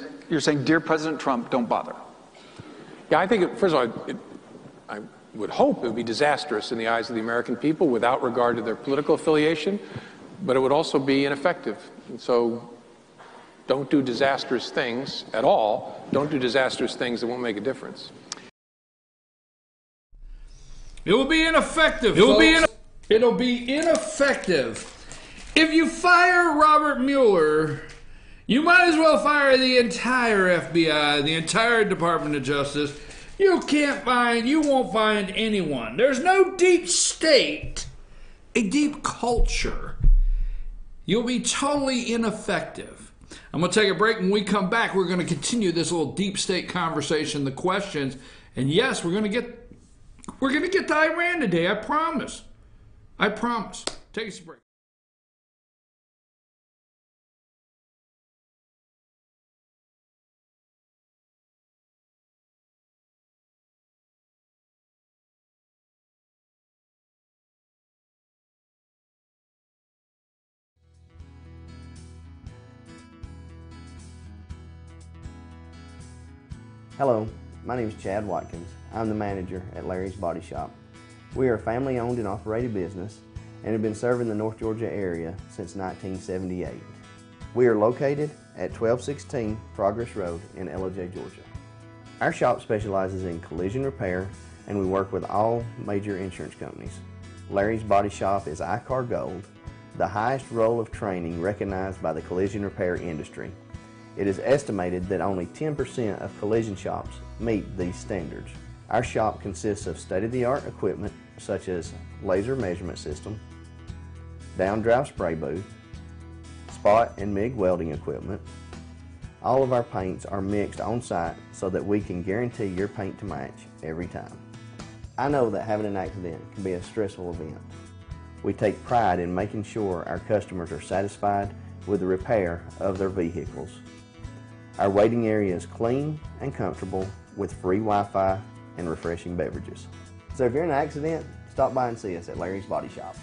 dear President Trump, don't bother. Yeah, I think, first of all, I would hope it would be disastrous in the eyes of the American people without regard to their political affiliation, but it would also be ineffective. And so don't do disastrous things at all. Don't do disastrous things that won't make a difference. It will be ineffective. It'll be ineffective. If you fire Robert Mueller, you might as well fire the entire FBI, the entire Department of Justice. You won't find anyone. There's no deep state, a deep culture. You'll be totally ineffective. I'm going to take a break. When we come back, we're going to continue this little deep state conversation, the questions. And yes, we're going to get to Iran today. I promise. I promise. Take us a break. Hello, my name is Chad Watkins. I'm the manager at Larry's Body Shop. We are a family-owned and operated business and have been serving the North Georgia area since 1978. We are located at 1216 Progress Road in Ellijay, Georgia. Our shop specializes in collision repair, and we work with all major insurance companies. Larry's Body Shop is ICAR Gold, the highest role of training recognized by the collision repair industry. It is estimated that only 10% of collision shops meet these standards. Our shop consists of state-of-the-art equipment such as laser measurement system, down-drive spray booth, spot and MIG welding equipment. All of our paints are mixed on-site so that we can guarantee your paint to match every time. I know that having an accident can be a stressful event. We take pride in making sure our customers are satisfied with the repair of their vehicles. Our waiting area is clean and comfortable with free Wi-Fi and refreshing beverages. So if you're in an accident, stop by and see us at Larry's Body Shop.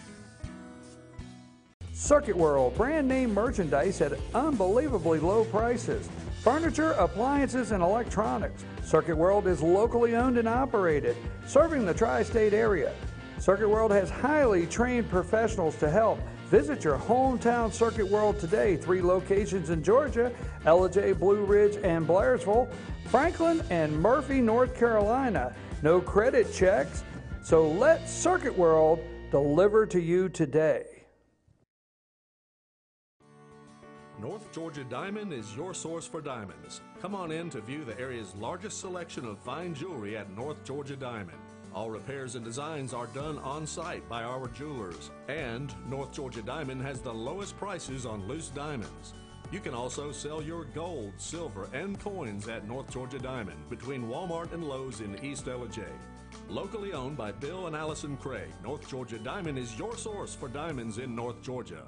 Circuit World, brand name merchandise at unbelievably low prices. Furniture, appliances, and electronics. Circuit World is locally owned and operated, serving the tri-state area. Circuit World has highly trained professionals to help. Visit your hometown Circuit World today. 3 locations in Georgia, Ellijay, Blue Ridge, and Blairsville, Franklin, and Murphy, North Carolina. No credit checks, so let Circuit World deliver to you today. North Georgia Diamond is your source for diamonds. Come on in to view the area's largest selection of fine jewelry at North Georgia Diamond. All repairs and designs are done on site by our jewelers. And North Georgia Diamond has the lowest prices on loose diamonds. You can also sell your gold, silver, and coins at North Georgia Diamond between Walmart and Lowe's in East Ellijay. Locally owned by Bill and Allison Craig, North Georgia Diamond is your source for diamonds in North Georgia.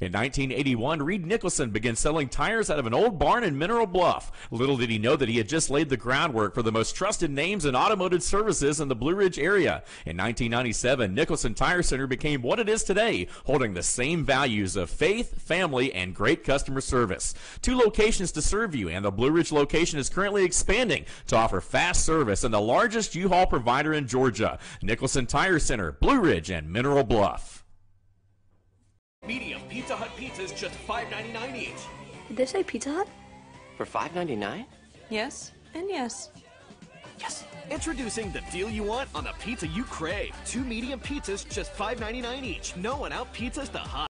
In 1981, Reed Nicholson began selling tires out of an old barn in Mineral Bluff. Little did he know that he had just laid the groundwork for the most trusted names in automotive services in the Blue Ridge area. In 1997, Nicholson Tire Center became what it is today, holding the same values of faith, family, and great customer service. 2 locations to serve you, and the Blue Ridge location is currently expanding to offer fast service and the largest U-Haul provider in Georgia. Nicholson Tire Center, Blue Ridge, and Mineral Bluff. Medium Pizza Hut pizzas, just $5.99 each. Did they say Pizza Hut? For $5.99? Yes, and yes. Yes. Introducing the deal you want on the pizza you crave. 2 medium pizzas, just $5.99 each. No one out pizzas the hut.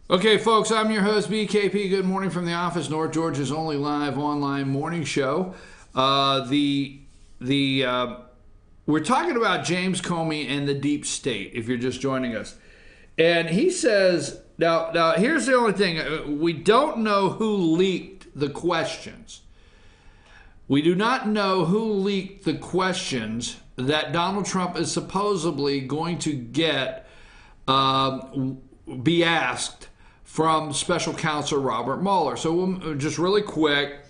Okay, folks, I'm your host, BKP. Good morning from the office, North Georgia's only live online morning show. We're talking about James Comey and the deep state, if you're just joining us. And he says, now here's the only thing. We don't know who leaked the questions. We do not know who leaked the questions that Donald Trump is supposedly going to be asked from Special Counsel Robert Mueller. So just really quick,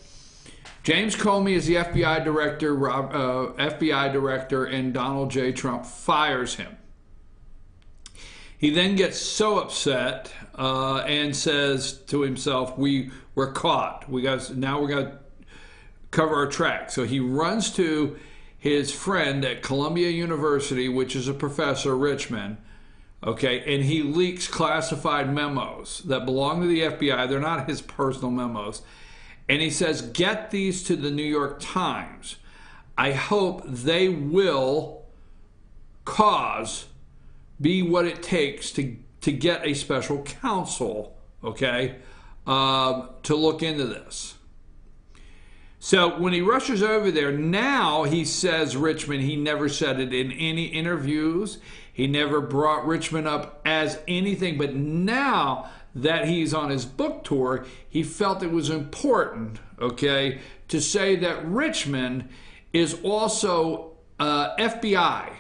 James Comey is the FBI director, and Donald J. Trump fires him. He then gets so upset and says to himself, we're caught. Now we got to cover our tracks. So he runs to his friend at Columbia University, which is a professor, Richmond. Okay, and he leaks classified memos that belong to the FBI. They're not his personal memos. And he says, get these to the New York Times. I hope they will be what it takes to get a special counsel, okay, to look into this. So when he rushes over there, now he says Richmond, he never said it in any interviews. He never brought Richmond up as anything, but now that he's on his book tour, he felt it was important, okay, to say that Richmond is also FBI.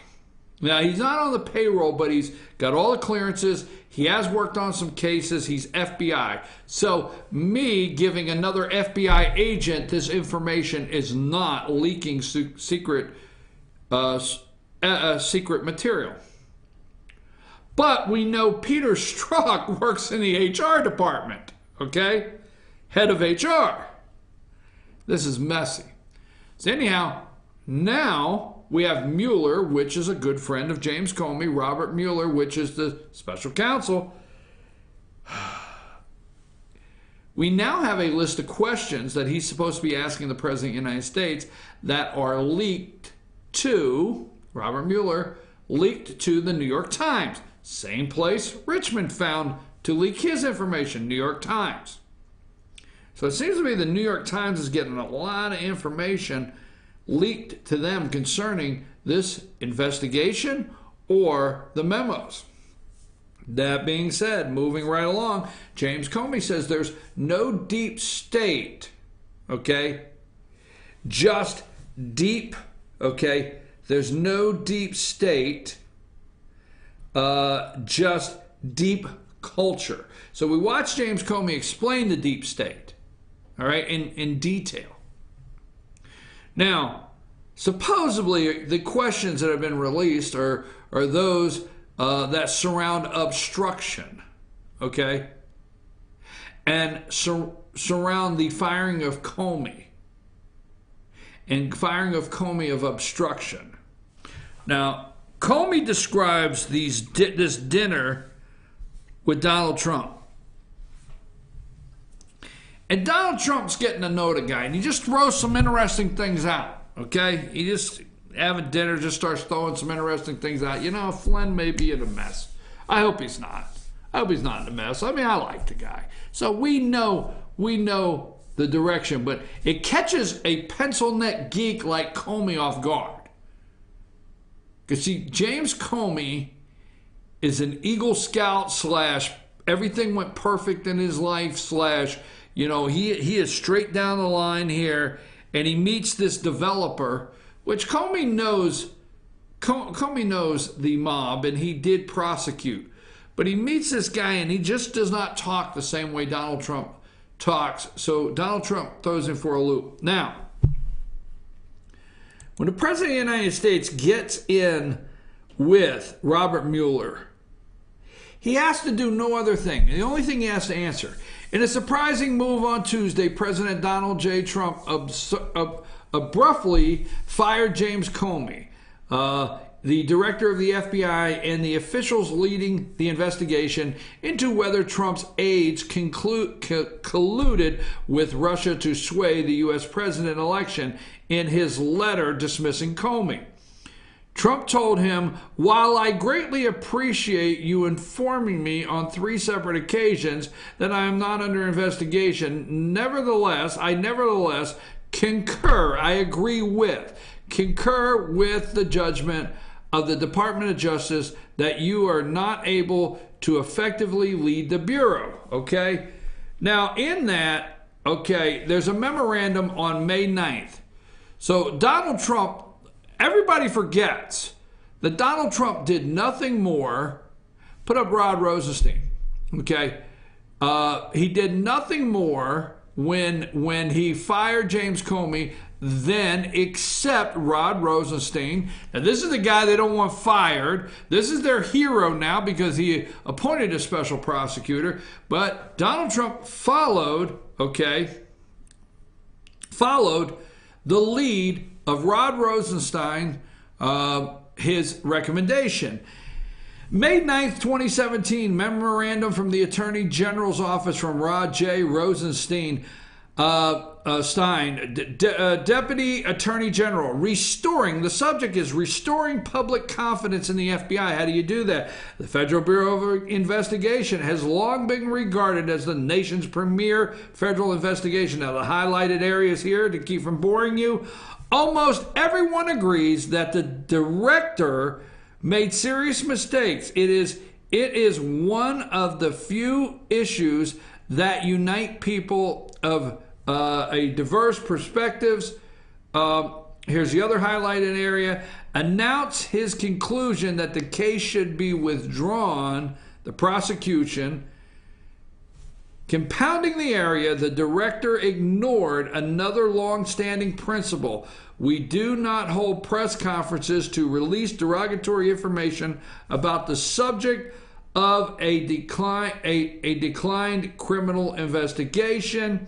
Now, he's not on the payroll, but he's got all the clearances. He has worked on some cases. He's FBI. So me giving another FBI agent this information is not leaking secret material. But we know Peter Strzok works in the HR department, okay? Head of HR. This is messy. So anyhow, now we have Mueller, which is a good friend of James Comey, Robert Mueller, which is the special counsel. We now have a list of questions that he's supposed to be asking the President of the United States that are leaked to, Robert Mueller, leaked to the New York Times. Same place Richmond found to leak his information, New York Times. So it seems to me the New York Times is getting a lot of information leaked to them concerning this investigation or the memos. That being said, moving right along, James Comey says there's no deep state, okay? Just deep, okay? There's no deep state, just deep culture. So we watched James Comey explain the deep state, all right, in detail. Now, supposedly the questions that have been released are those that surround obstruction, okay, and surround the firing of Comey and firing of Comey of obstruction. Now, Comey describes this dinner with Donald Trump. And Donald Trump's getting to know the guy, and he just throws some interesting things out, okay? He just, having dinner, just starts throwing some interesting things out. You know, Flynn may be in a mess. I hope he's not. I hope he's not in a mess. I mean, I like the guy. So we know the direction, but it catches a pencil neck geek like Comey off guard. Because see, James Comey is an Eagle Scout / everything went perfect in his life / you know, he is straight down the line here, and he meets this developer, which Comey knows the mob, and he did prosecute. But he meets this guy, and he just does not talk the same way Donald Trump talks. So Donald Trump throws him for a loop. Now, when the President of the United States gets in with Robert Mueller, he has to do no other thing. The only thing he has to answer. In a surprising move on Tuesday, President Donald J. Trump abruptly fired James Comey, the director of the FBI, and the officials leading the investigation into whether Trump's aides colluded with Russia to sway the U.S. president election in his letter dismissing Comey. Trump told him, "While I greatly appreciate you informing me on 3 separate occasions that I am not under investigation, I nevertheless concur with the judgment of the Department of Justice that you are not able to effectively lead the Bureau." Okay? Now, in that, okay, there's a memorandum on May 9th. So Donald Trump, everybody forgets that Donald Trump did nothing more, put up Rod Rosenstein, okay? He did nothing more when he fired James Comey than accept Rod Rosenstein. And this is the guy they don't want fired. This is their hero now because he appointed a special prosecutor. But Donald Trump followed the lead of Rod Rosenstein, his recommendation. May 9th, 2017, memorandum from the Attorney General's office from Rod J. Rosenstein, Deputy Attorney General, the subject is restoring public confidence in the FBI. How do you do that? The Federal Bureau of Investigation has long been regarded as the nation's premier federal investigation. Now, the highlighted areas here, to keep from boring you, almost everyone agrees that the director made serious mistakes. It is one of the few issues that unite people of a diverse perspectives. Here's the other highlighted area. Announce his conclusion that the case should be withdrawn, the prosecution. Compounding the area, the director ignored another long-standing principle. We do not hold press conferences to release derogatory information about the subject of a declined criminal investigation.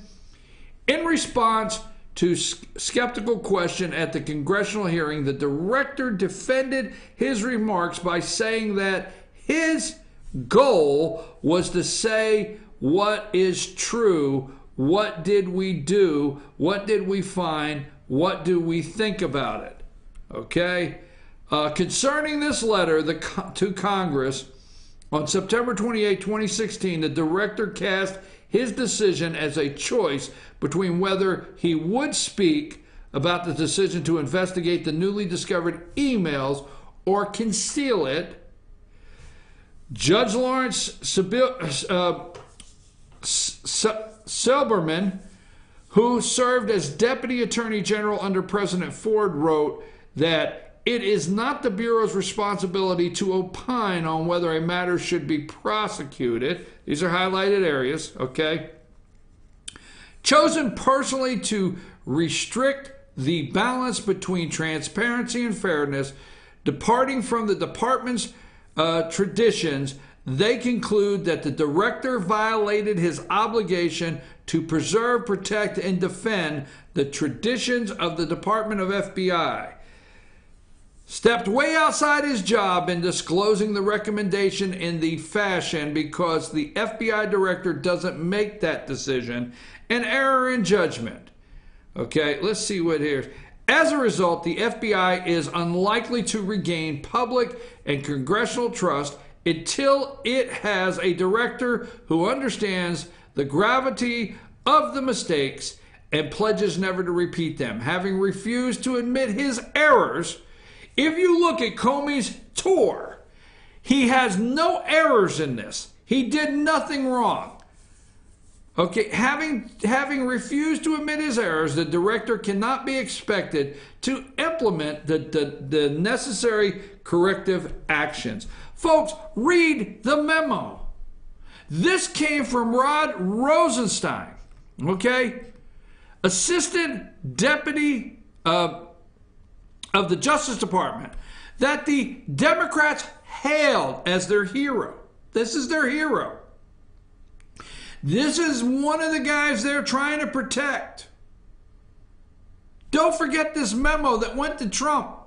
In response to skeptical question at the congressional hearing, the director defended his remarks by saying that his goal was to say what is true. What did we do? What did we find? What do we think about it? Okay? Concerning this letter to Congress, on September 28, 2016, the director cast his decision as a choice between whether he would speak about the decision to investigate the newly discovered emails or conceal it. Judge Lawrence Silberman, who served as Deputy Attorney General under President Ford, wrote that it is not the Bureau's responsibility to opine on whether a matter should be prosecuted. These are highlighted areas, okay? Chosen personally to restrict the balance between transparency and fairness, departing from the department's traditions, they conclude that the director violated his obligation to preserve, protect, and defend the traditions of the Department of FBI. Stepped way outside his job in disclosing the recommendation in the fashion because the FBI director doesn't make that decision. An error in judgment. Okay, let's see what here. As a result, the FBI is unlikely to regain public and congressional trust until it has a director who understands the gravity of the mistakes and pledges never to repeat them. Having refused to admit his errors, if you look at Comey's tour, he has no errors in this. He did nothing wrong. Okay, having refused to admit his errors, the director cannot be expected to implement the necessary corrective actions. Folks, read the memo. This came from Rod Rosenstein, okay? Assistant Deputy of the Justice Department, that the Democrats hailed as their hero. This is their hero. This is one of the guys they're trying to protect. Don't forget this memo that went to Trump.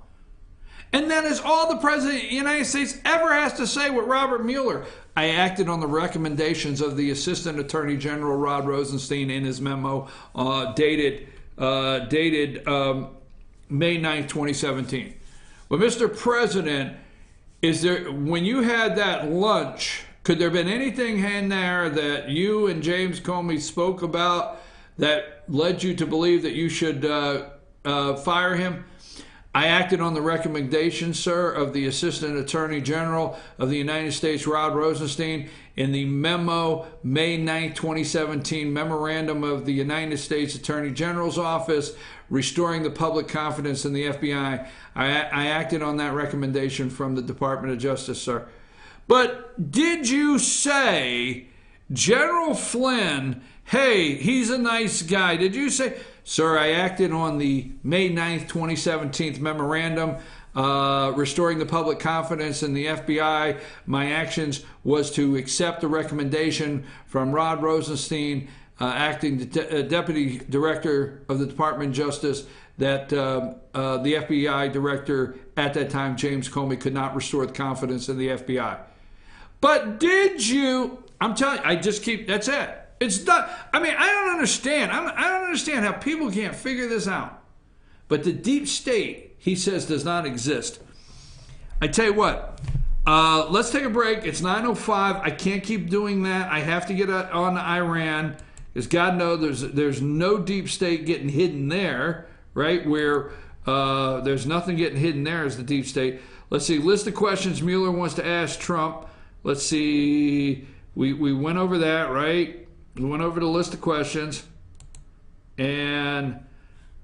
And that is all the President of the United States ever has to say with Robert Mueller. I acted on the recommendations of the Assistant Attorney General Rod Rosenstein in his memo dated May 9th, 2017. Well, Mr. President, when you had that lunch, could there have been anything in there that you and James Comey spoke about that led you to believe that you should fire him? I acted on the recommendation, sir, of the Assistant Attorney General of the United States, Rod Rosenstein, in the memo, May 9, 2017, memorandum of the United States Attorney General's Office, restoring the public confidence in the FBI. I acted on that recommendation from the Department of Justice, sir. But did you say, General Flynn, hey, he's a nice guy? Did you say, sir, I acted on the May 9th, 2017 memorandum restoring the public confidence in the FBI. My actions was to accept the recommendation from Rod Rosenstein, acting Deputy Director of the Department of Justice, that the FBI Director at that time, James Comey, could not restore the confidence in the FBI. But did you, I'm telling you, that's it. It's not, I don't understand. I don't understand how people can't figure this out. But the deep state, he says, does not exist. I tell you what, let's take a break. It's 9:05. I can't keep doing that. I have to get on to Iran, because God knows there's no deep state getting hidden there, right? Where there's nothing getting hidden there is the deep state. Let's see, list of questions Mueller wants to ask Trump. Let's see, we went over that, right? We went over the list of questions. And,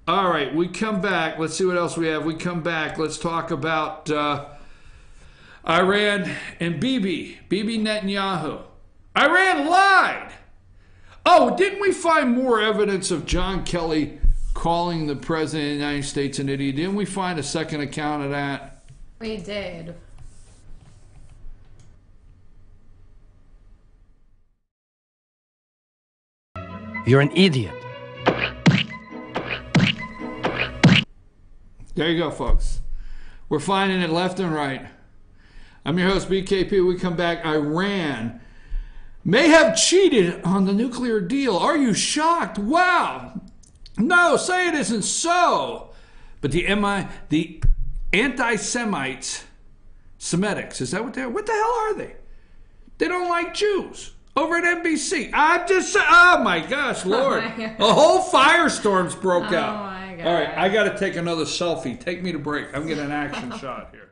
all right, we come back. Let's see what else we have. We come back. Let's talk about Iran and Bibi Netanyahu. Iran lied. Oh, didn't we find more evidence of John Kelly calling the President of the United States an idiot? Didn't we find a second account of that? We did. You're an idiot. There you go, folks. We're finding it left and right. I'm your host, BKP. We come back. Iran may have cheated on the nuclear deal. Are you shocked? Wow. No, say it isn't so. But the anti-Semites, Semitics, is that what they are? What the hell are they? They don't like Jews. over at NBC. I'm just saying, oh my gosh, Lord. A whole firestorm's broke out. my God. All right, I got to take another selfie. Take me to break. I'm getting an action shot here.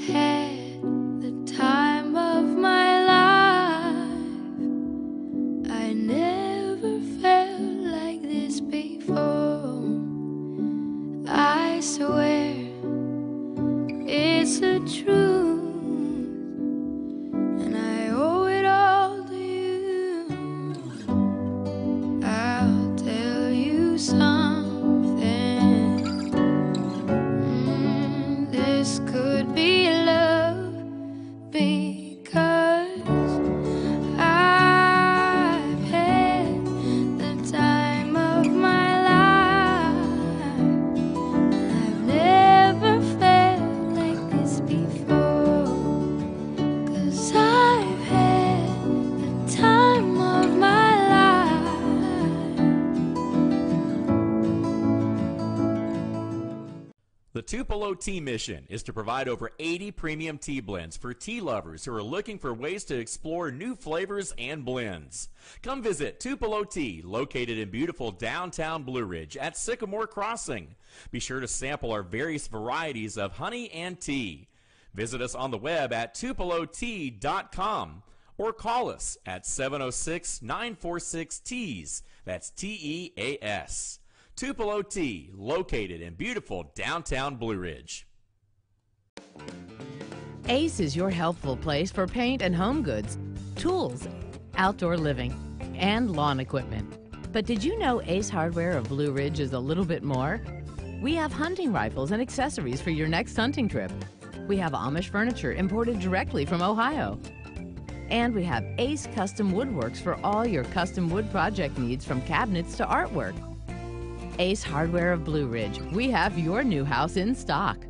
Had the time of my life. I never felt like this before. I swear it's the truth, and I owe it all to you. I'll tell you something. This could be love because I've had the time of my life. I've never felt like this before, 'cause I've had the time of my life. The Tupelo Tea mission is to provide over 80 premium tea blends for tea lovers who are looking for ways to explore new flavors and blends. Come visit Tupelo Tea, located in beautiful downtown Blue Ridge at Sycamore Crossing. Be sure to sample our various varieties of honey and tea. Visit us on the web at tupelotea.com or call us at 706-946-TEAS. That's TEAS. Tupelo Tea, located in beautiful downtown Blue Ridge. Ace is your helpful place for paint and home goods, tools, outdoor living, and lawn equipment. But did you know Ace Hardware of Blue Ridge is a little bit more? We have hunting rifles and accessories for your next hunting trip. We have Amish furniture imported directly from Ohio. And we have Ace Custom Woodworks for all your custom wood project needs, from cabinets to artwork. Ace Hardware of Blue Ridge. We have your new house in stock.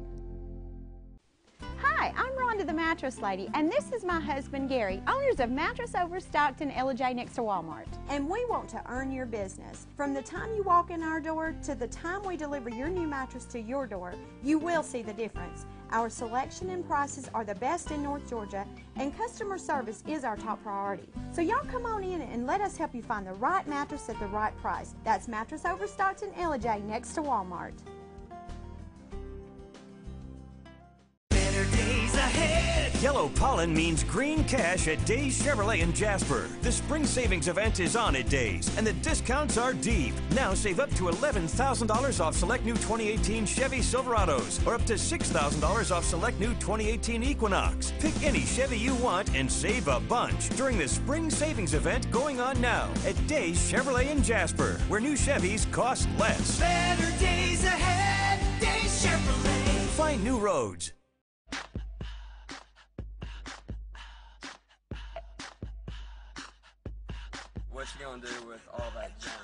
Hi, I'm Rhonda the Mattress Lady, and this is my husband Gary, owners of Mattress Overstocked in Ella-J next to Walmart. And we want to earn your business. From the time you walk in our door to the time we deliver your new mattress to your door, you will see the difference. Our selection and prices are the best in North Georgia, and customer service is our top priority. So y'all come on in and let us help you find the right mattress at the right price. That's Mattress Overstocked in Ella-J next to Walmart. Better days ahead. Yellow pollen means green cash at Days Chevrolet in Jasper. The spring savings event is on at Days, and the discounts are deep. Now save up to $11,000 off select new 2018 Chevy Silverados, or up to $6,000 off select new 2018 Equinox. Pick any Chevy you want and save a bunch during the spring savings event going on now at Days Chevrolet in Jasper, where new Chevys cost less. Better days ahead, Days Chevrolet. Find new roads. What you gonna do with all that junk?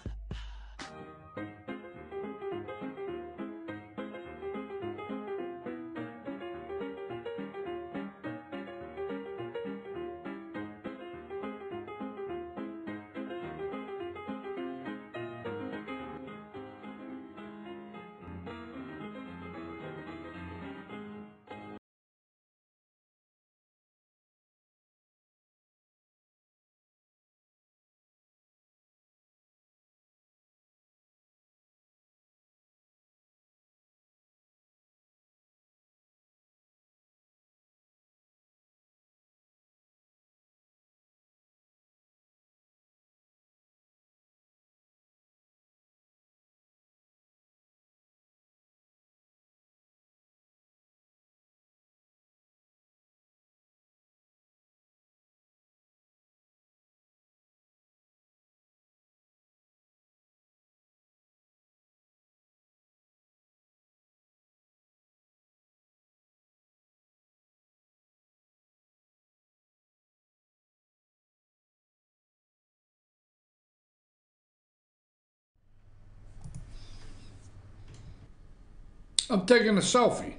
I'm taking a selfie.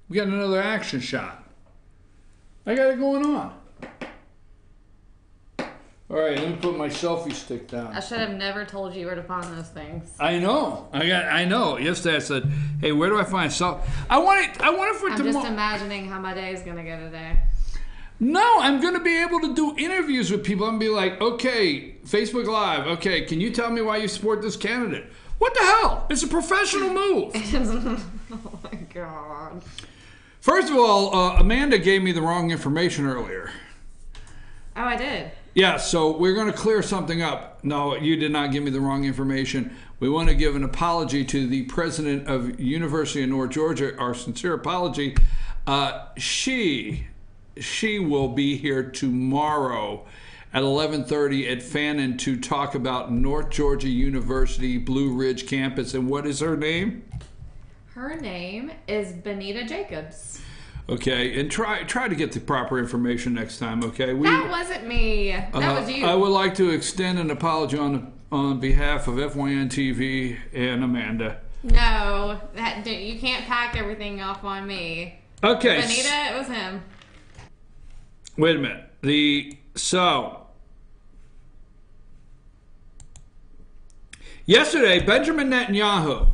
We got another action shot. I got it going on. All right, let me put my selfie stick down. I should have never told you where to find those things. I know. I know. Yesterday I said, "Hey, where do I find selfie?" I want it for tomorrow. I'm just imagining how my day is gonna go today. No, I'm going to be able to do interviews with people. I'm going to be like, okay, Facebook Live. Okay, can you tell me why you support this candidate? What the hell? It's a professional move. Oh my God. First of all, Amanda gave me the wrong information earlier. Oh, I did. Yeah, so we're going to clear something up. No, you did not give me the wrong information. We want to give an apology to the president of University of North Georgia, our sincere apology. She will be here tomorrow at 11:30 at Fannin to talk about North Georgia University Blue Ridge campus. And what is her name? Her name is Benita Jacobs. Okay, and try to get the proper information next time, okay? That wasn't me. That was you. I would like to extend an apology on behalf of FYN TV and Amanda. No, you can't pack everything off on me. Okay. Benita, it was him. Wait a minute. Yesterday, Benjamin Netanyahu.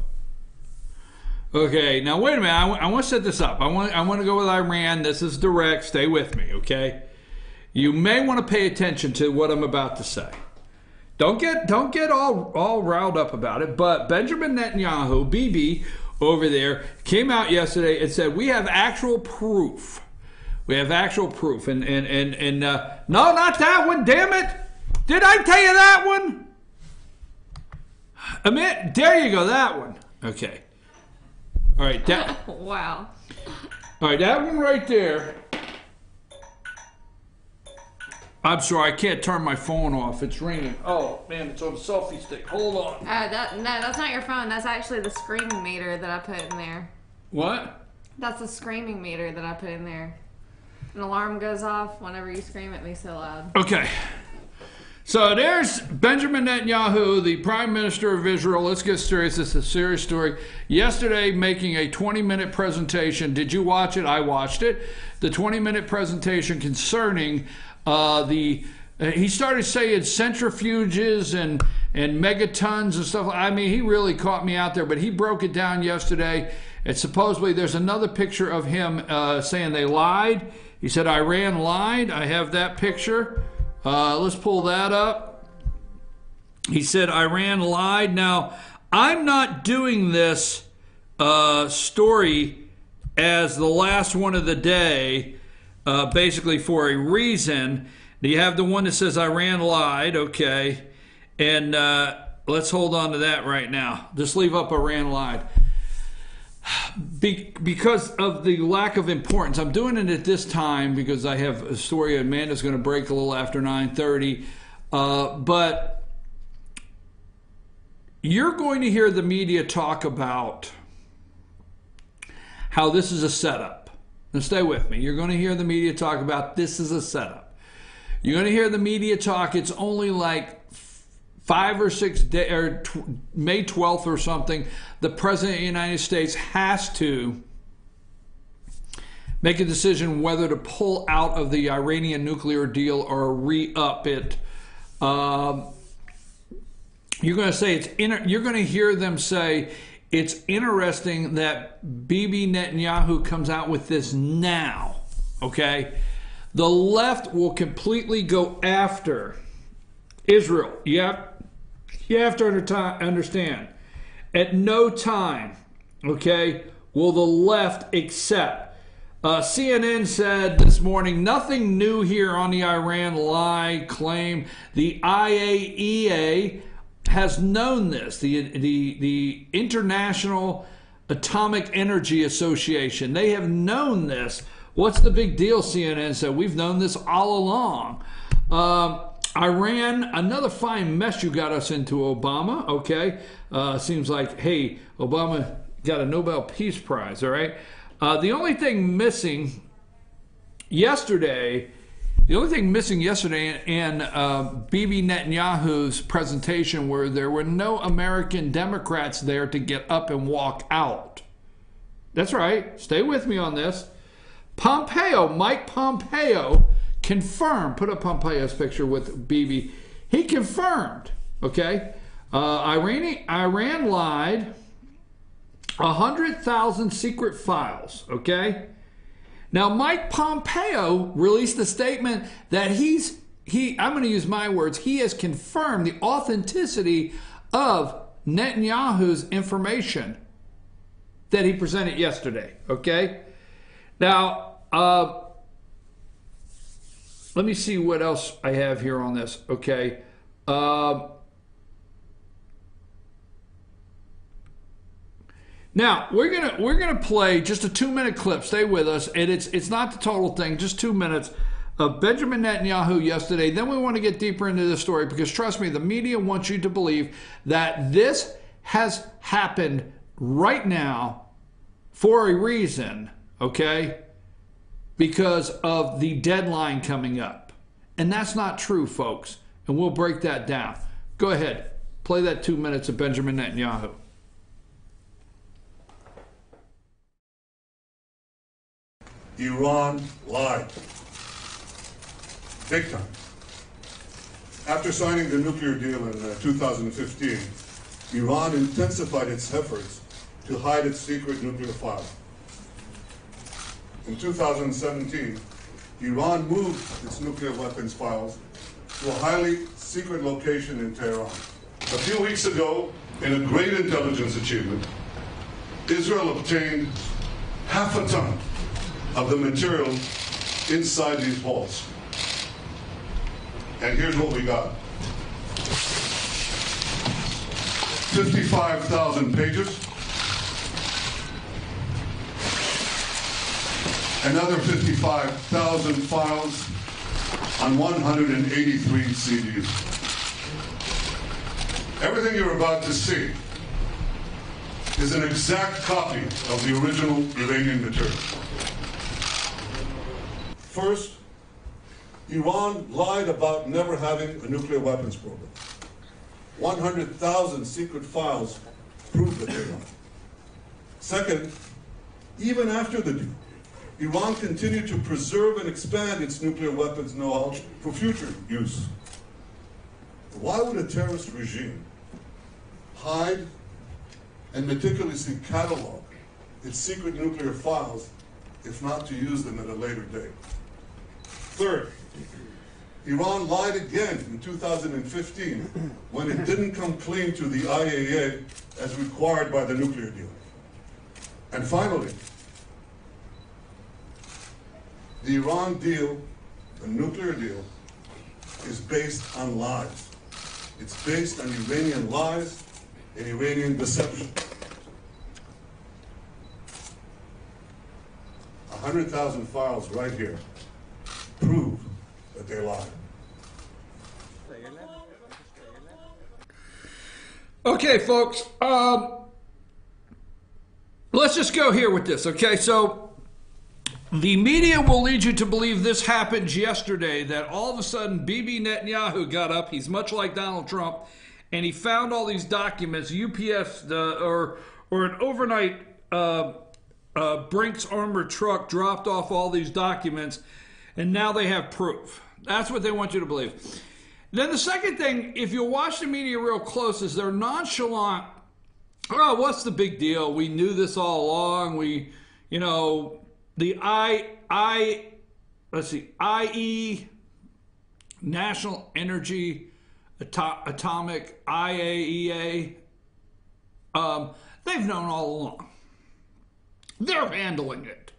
Okay, now wait a minute. I want to set this up. I want to go with Iran. This is direct. Stay with me, okay? You may want to pay attention to what I'm about to say. Don't get all riled up about it. But Benjamin Netanyahu, BB, over there, came out yesterday and said we have actual proof. We have actual proof, and no, not that one. Damn it! Did I tell you that one? There you go, that one. Okay. All right. Wow. All right, that one right there. I'm sorry, I can't turn my phone off. It's ringing. Oh man, it's on the selfie stick. Hold on. No, that's not your phone. That's actually the screaming meter that I put in there. What? That's the screaming meter that I put in there. An alarm goes off whenever you scream at me so loud. Okay. So there's Benjamin Netanyahu, the Prime Minister of Israel. Let's get serious. This is a serious story. Yesterday, making a 20-minute presentation. Did you watch it? I watched it. The 20-minute presentation concerning he started saying centrifuges and megatons and stuff. I mean, he really caught me out there, but he broke it down yesterday. And supposedly there's another picture of him saying they lied. He said Iran lied. I have that picture. Let's pull that up. He said Iran lied. Now, I'm not doing this story as the last one of the day, basically for a reason. You have the one that says Iran lied, okay. And let's hold on to that right now. Just leave up Iran lied. Because of the lack of importance, I'm doing it at this time because I have a story Amanda's going to break a little after 9:30. But you're going to hear the media talk about how this is a setup. Now stay with me. You're going to hear the media talk about this is a setup. You're going to hear the media talk. It's only like 5 or 6 days, or May 12th or something, the President of the United States has to make a decision whether to pull out of the Iranian nuclear deal or re-up it. You're going to say you're going to hear them say it's interesting that Bibi Netanyahu comes out with this now. Okay, the left will completely go after Israel. You have to understand, at no time, okay, will the left accept. CNN said this morning, nothing new here on the Iran lie claim. The IAEA has known this, the International Atomic Energy Association. They have known this. What's the big deal, CNN said? We've known this all along. Iran, another fine mess you got us into, Obama, okay? Seems like, hey, Obama got a Nobel Peace Prize, all right? The only thing missing yesterday in Bibi Netanyahu's presentation were there were no American Democrats there to get up and walk out. That's right. Stay with me on this. Mike Pompeo, confirmed, put up Pompeo's picture with Bibi, he confirmed, okay, Iran lied, 100,000 secret files, okay? Now, Mike Pompeo released a statement that I'm going to use my words, he has confirmed the authenticity of Netanyahu's information that he presented yesterday, okay? Now, let me see what else I have here on this, okay? Now, we're gonna play just a 2-minute clip. Stay with us, and it's not the total thing, just 2 minutes of Benjamin Netanyahu yesterday. Then we want to get deeper into this story because trust me, the media wants you to believe that this has happened right now for a reason, okay? Because of the deadline coming up. And that's not true, folks. And we'll break that down. Go ahead. Play that 2 minutes of Benjamin Netanyahu. Iran lied. Big time. After signing the nuclear deal in 2015, Iran intensified its efforts to hide its secret nuclear file. In 2017, Iran moved its nuclear weapons files to a highly secret location in Tehran. A few weeks ago, in a great intelligence achievement, Israel obtained half a ton of the material inside these vaults. And here's what we got. 55,000 pages. Another 55,000 files on 183 CDs. Everything you're about to see is an exact copy of the original Iranian material. First, Iran lied about never having a nuclear weapons program. 100,000 secret files prove that they lied. Second, even after the deal, Iran continued to preserve and expand its nuclear weapons know-how for future use. Why would a terrorist regime hide and meticulously catalog its secret nuclear files if not to use them at a later date? Third, Iran lied again in 2015 when it didn't come clean to the IAEA as required by the nuclear deal. And finally, the Iran deal, the nuclear deal, is based on lies. It's based on Iranian lies and Iranian deception. 100,000 files right here prove that they lied. Okay, folks, let's just go here with this, okay? So the media will lead you to believe this happened yesterday, that all of a sudden Bibi Netanyahu got up, he's much like Donald Trump, and he found all these documents, UPS, or an overnight Brinks armored truck dropped off all these documents, and now they have proof. That's what they want you to believe. Then the second thing, if you watch the media real close, is they're nonchalant. Oh, what's the big deal? We knew this all along. The IE, National Energy Atomic, IAEA, they've known all along. They're handling it.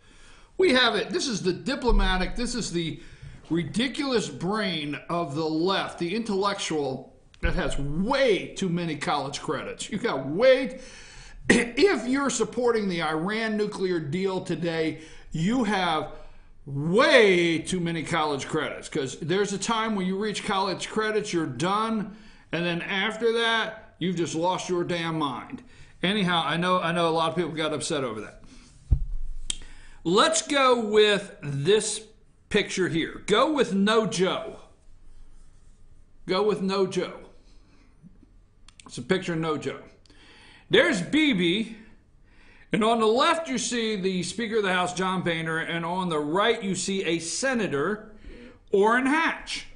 We have it. This is the diplomatic, this is the ridiculous brain of the left, the intellectual that has way too many college credits. You got if you're supporting the Iran nuclear deal today, you have way too many college credits, because there's a time when you reach college credits, you're done, and then after that, you've just lost your damn mind. Anyhow, I know a lot of people got upset over that. Let's go with this picture here. Go with No Joe. Go with No Joe. It's a picture of No Joe. There's Bibi, and on the left you see the Speaker of the House, John Boehner, and on the right you see a senator, Orrin Hatch.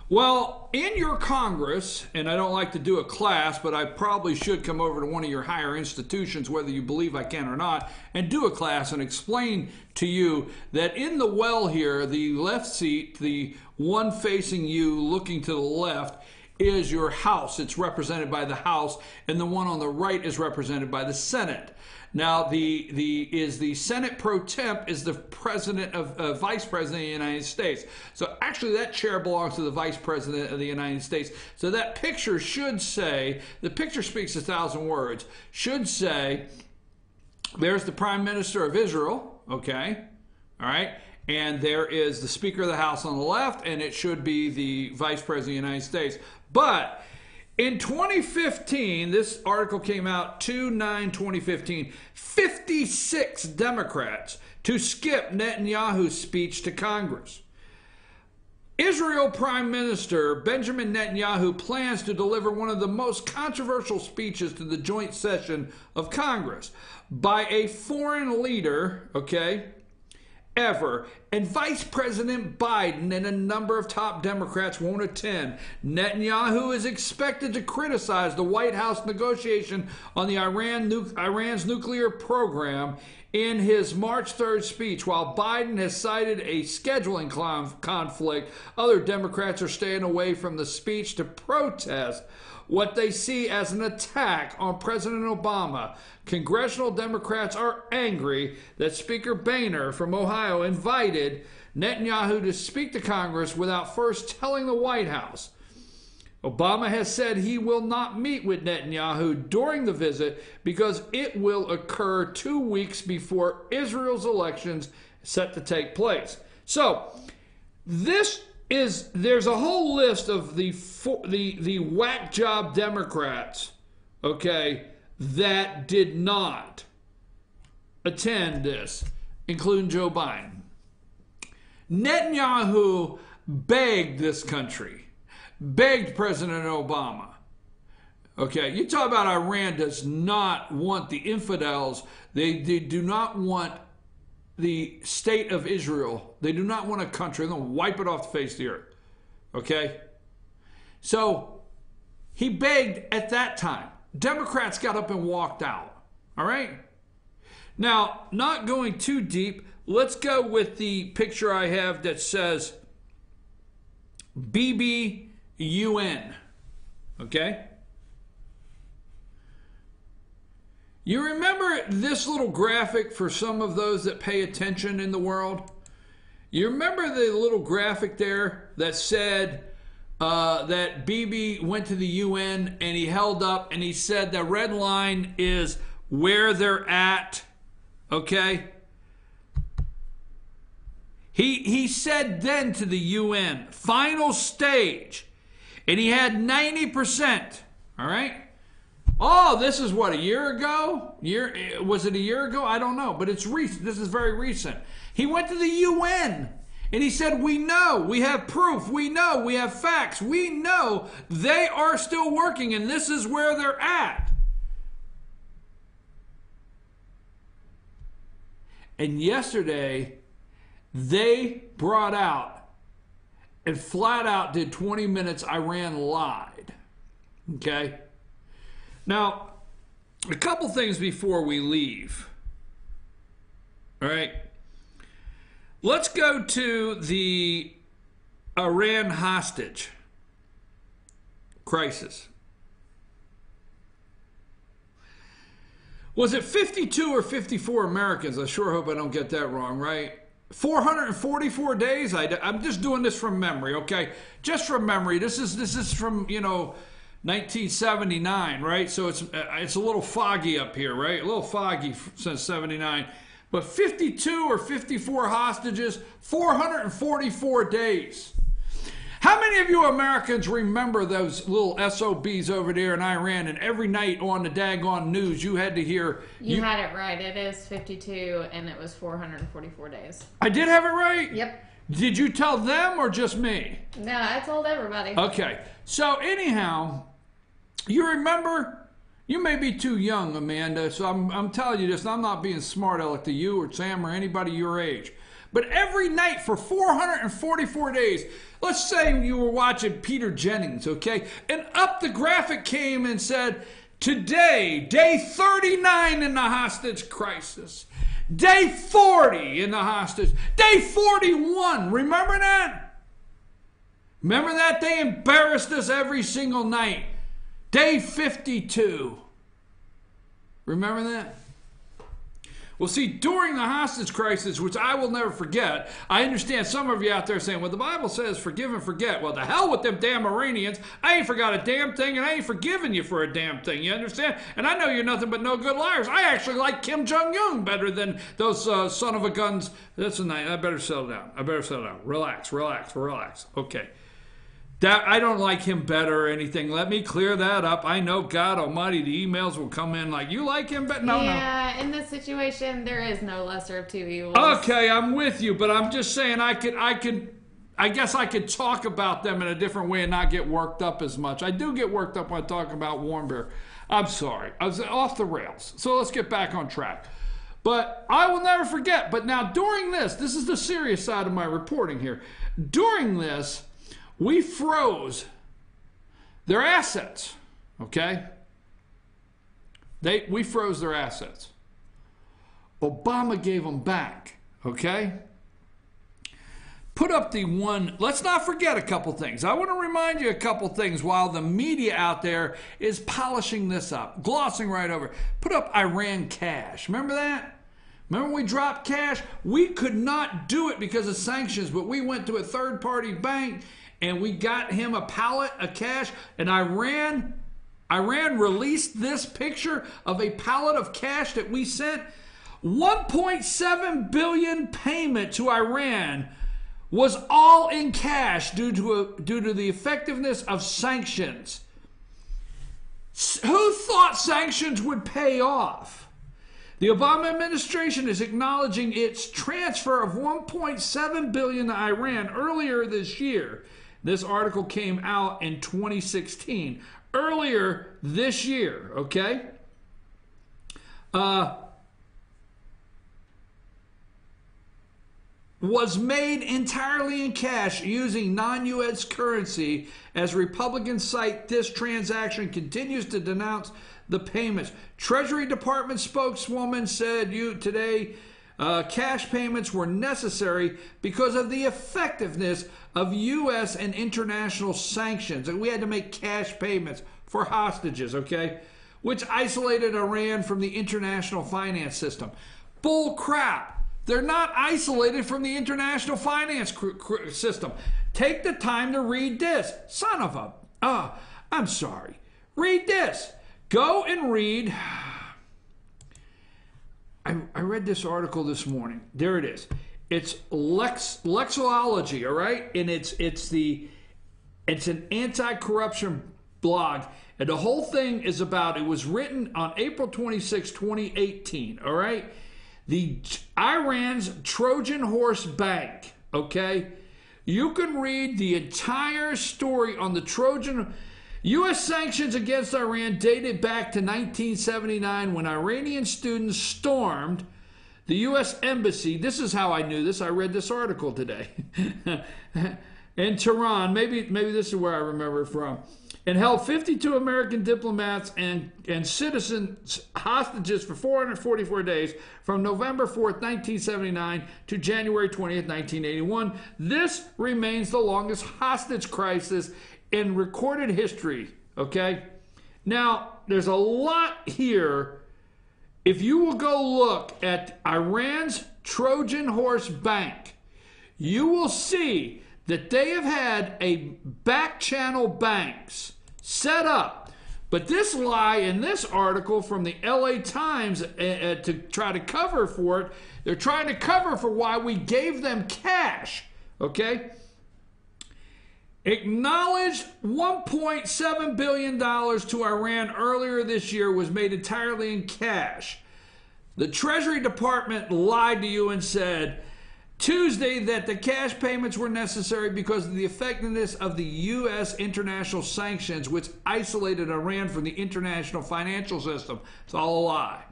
Well, in your Congress, and I don't like to do a class, but I probably should come over to one of your higher institutions, whether you believe I can or not, and do a class and explain to you that in the well here, the left seat, the one facing you looking to the left, is your House. It's represented by the House, and the one on the right is represented by the Senate. Now, the Senate pro temp is the president of vice president of the United States. So actually, that chair belongs to the vice president of the United States. So that picture should say, the picture speaks 1,000 words. Should say, there's the Prime Minister of Israel. Okay, all right. And there is the Speaker of the House on the left, and it should be the Vice President of the United States. But in 2015, this article came out 2/9/2015, 56 Democrats to skip Netanyahu's speech to Congress. Israel Prime Minister Benjamin Netanyahu plans to deliver one of the most controversial speeches to the joint session of Congress by a foreign leader, okay, ever, and Vice President Biden and a number of top Democrats won't attend. Netanyahu is expected to criticize the White House negotiation on the Iran's nuclear program in his March 3rd speech. While Biden has cited a scheduling conflict, other Democrats are staying away from the speech to protest what they see as an attack on President Obama. Congressional Democrats are angry that Speaker Boehner from Ohio invited Netanyahu to speak to Congress without first telling the White House. Obama has said he will not meet with Netanyahu during the visit because it will occur 2 weeks before Israel's elections set to take place. So, there's a whole list of the whack job Democrats, okay, that did not attend this, including Joe Biden. Netanyahu begged this country, begged President Obama. Okay, you talk about Iran does not want the infidels. They do not want the state of Israel. They do not want a country. They're going to wipe it off the face of the earth. Okay? So, he begged at that time. Democrats got up and walked out. All right? Now, not going too deep, let's go with the picture I have that says BBUN. Okay? You remember this little graphic for some of those that pay attention in the world? You remember the little graphic there that said that Bibi went to the UN and he held up and he said the red line is where they're at, okay? He said then to the UN, final stage, and he had 90%, all right? Oh, this is what, a year ago? Was it a year ago? I don't know, but it's recent. This is very recent. He went to the UN and he said, we know, we have proof, we know, we have facts, we know they are still working and this is where they're at. And yesterday, they brought out and flat out did 20 minutes Iran lied. Okay? Now, a couple things before we leave. All right. Let's go to the Iran hostage crisis. Was it 52 or 54 Americans? I sure hope I don't get that wrong, right? 444 days? I'm just doing this from memory, okay? Just from memory. This is from, 1979, right? So it's a little foggy up here, right? A little foggy since 79. But 52 or 54 hostages, 444 days. How many of you Americans remember those little SOBs over there in Iran, and every night on the daggone news you had to hear... You had it right. It is 52 and it was 444 days. I did have it right? Yep. Did you tell them or just me? No, I told everybody. Okay. So anyhow, you remember... You may be too young, Amanda, so I'm telling you this, and I'm not being smart aleck to you or Sam or anybody your age. But every night for 444 days, let's say you were watching Peter Jennings, okay? And up the graphic came and said, today, day 39 in the hostage crisis. Day 40 in the hostage. Day 41. Remember that? Remember that? They embarrassed us every single night. Day 52. Remember that? Well, see, during the hostage crisis, which I will never forget, I understand some of you out there saying, well, the Bible says forgive and forget. Well, the hell with them damn Iranians. I ain't forgot a damn thing, and I ain't forgiven you for a damn thing. You understand? And I know you're nothing but no good liars. I actually like Kim Jong-un better than those son of a guns. That's a night. I better settle down. Relax. Okay. That I don't like him better or anything. Let me clear that up. I know, God Almighty, the emails will come in like, you like him better? No. Yeah, in this situation, there is no lesser of two evils. Okay, I'm with you, but I'm just saying I guess I could talk about them in a different way and not get worked up as much. I do get worked up when I talk about Warren Bear. I'm sorry. I was off the rails. So let's get back on track. But I will never forget. But now during this is the serious side of my reporting here. During this, we froze their assets, okay? We froze their assets. Obama gave them back, okay? Put up the one, let's not forget a couple things. I want to remind you a couple things while the media out there is polishing this up, glossing right over. Put up Iran cash. Remember that? Remember when we dropped cash? We could not do it because of sanctions, but we went to a third-party bank and we got him a pallet of cash, and Iran released this picture of a pallet of cash that we sent. 1.7 billion payment to Iran was all in cash due to the effectiveness of sanctions. Who thought sanctions would pay off? The Obama administration is acknowledging its transfer of 1.7 billion to Iran earlier this year. This article came out in 2016. Earlier this year, okay? Was made entirely in cash using non-U.S. currency. As Republicans cite, this transaction continues to denounce the payments. Treasury Department spokeswoman said today cash payments were necessary because of the effectiveness of U.S. and international sanctions. And we had to make cash payments for hostages, okay? Which isolated Iran from the international finance system. Bull crap. They're not isolated from the international finance system. Take the time to read this. Son of a... I'm sorry. Read this. Go and read... I read this article this morning. There it is. It's Lexology, all right? And it's an anti-corruption blog. And the whole thing is about, it was written on April 26, 2018, all right? Iran's Trojan Horse Bank, okay? You can read the entire story on the Trojan... U.S. sanctions against Iran dated back to 1979 when Iranian students stormed the U.S. embassy. This is how I knew this. I read this article today. In Tehran, maybe this is where I remember it from, and held 52 American diplomats and citizens hostages for 444 days from November 4th, 1979 to January 20th, 1981. This remains the longest hostage crisis in recorded history, okay? Now, there's a lot here. If you will go look at Iran's Trojan Horse Bank, you will see that they have had a back channel banks set up. But this lie in this article from the LA Times to try to cover for it, they're trying to cover for why we gave them cash, okay? Acknowledged $1.7 billion to Iran earlier this year was made entirely in cash. The Treasury Department lied to you and said Tuesday that the cash payments were necessary because of the effectiveness of the U.S. international sanctions, which isolated Iran from the international financial system. It's all a lie.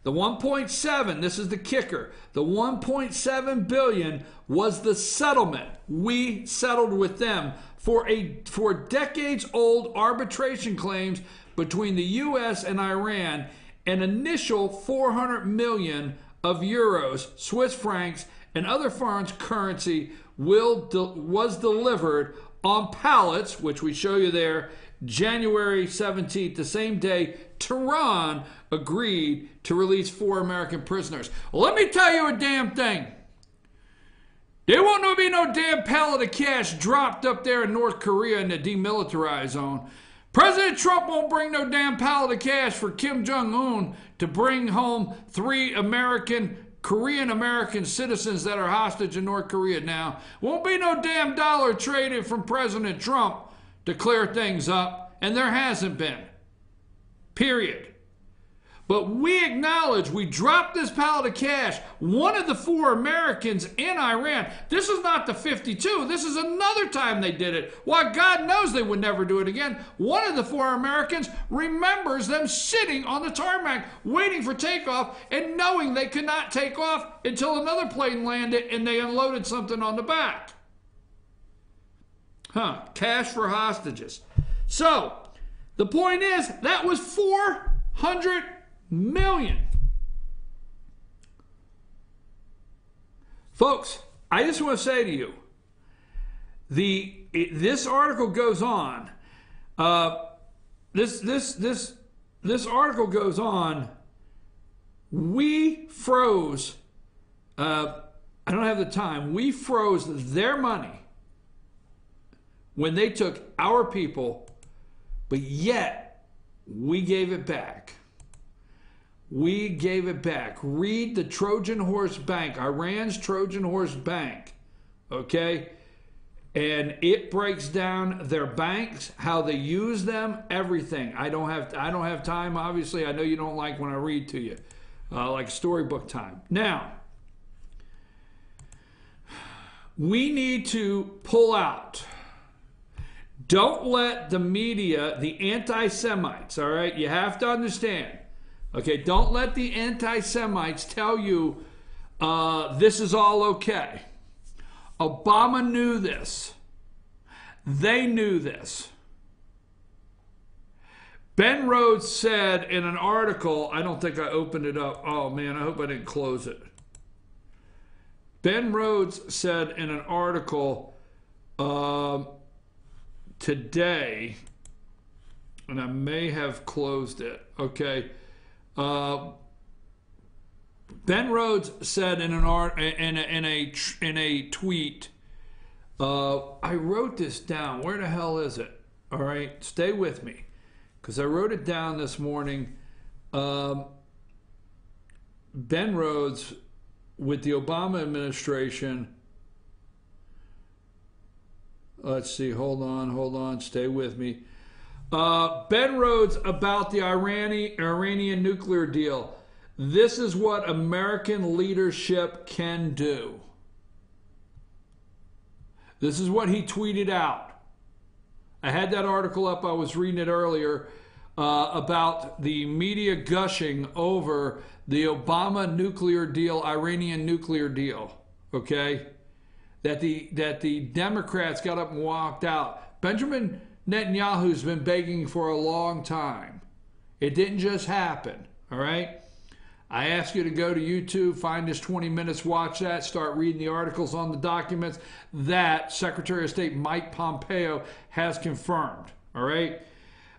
The 1.7, this is the kicker. The 1.7 billion was the settlement. We settled with them for decades-old arbitration claims between the U.S. and Iran. An initial 400 million of euros, Swiss francs, and other foreign currency was delivered on pallets, which we show you there, January 17th, the same day Tehran agreed to release 4 American prisoners. Well, let me tell you a damn thing. There won't be no damn pallet of cash dropped up there in North Korea in the demilitarized zone. President Trump won't bring no damn pallet of cash for Kim Jong-un to bring home 3 Korean-American citizens that are hostage in North Korea now. Won't be no damn dollar traded from President Trump to clear things up, and there hasn't been. Period. But we acknowledge we dropped this pallet of cash. One of the 4 Americans in Iran. This is not the 52. This is another time they did it. Why, God knows they would never do it again. One of the 4 Americans remembers them sitting on the tarmac waiting for takeoff and knowing they could not take off until another plane landed and they unloaded something on the back. Cash for hostages. So, the point is, that was 400 million. Folks, I just want to say to you, this article goes on. This article goes on. We froze. I don't have the time. We froze their money when they took our people, but yet we gave it back. We gave it back. Read the Trojan Horse Bank, Iran's Trojan Horse Bank, okay? And it breaks down their banks, how they use them, everything. I don't have time, obviously. I know you don't like when I read to you, like storybook time. Now, we need to pull out. Don't let the media, the anti-Semites, all right? You have to understand. Okay, don't let the anti-Semites tell you this is all okay. Obama knew this. They knew this. Ben Rhodes said in an article, I don't think I opened it up. Oh man, I hope I didn't close it. Ben Rhodes said in an article today, and I may have closed it, okay. Ben Rhodes said in a tweet, I wrote this down. Where the hell is it? All right, stay with me, because I wrote it down this morning. Ben Rhodes with the Obama administration. Let's see. Hold on. Stay with me. Ben Rhodes about the Iranian nuclear deal. This is what American leadership can do. This is what he tweeted out. I had that article up. I was reading it earlier about the media gushing over the Obama nuclear deal, Iranian nuclear deal. Okay, that the Democrats got up and walked out. Benjamin Netanyahu's been begging for a long time. It didn't just happen, all right? I ask you to go to YouTube, find this 20 minutes, watch that, start reading the articles on the documents that Secretary of State Mike Pompeo has confirmed, all right?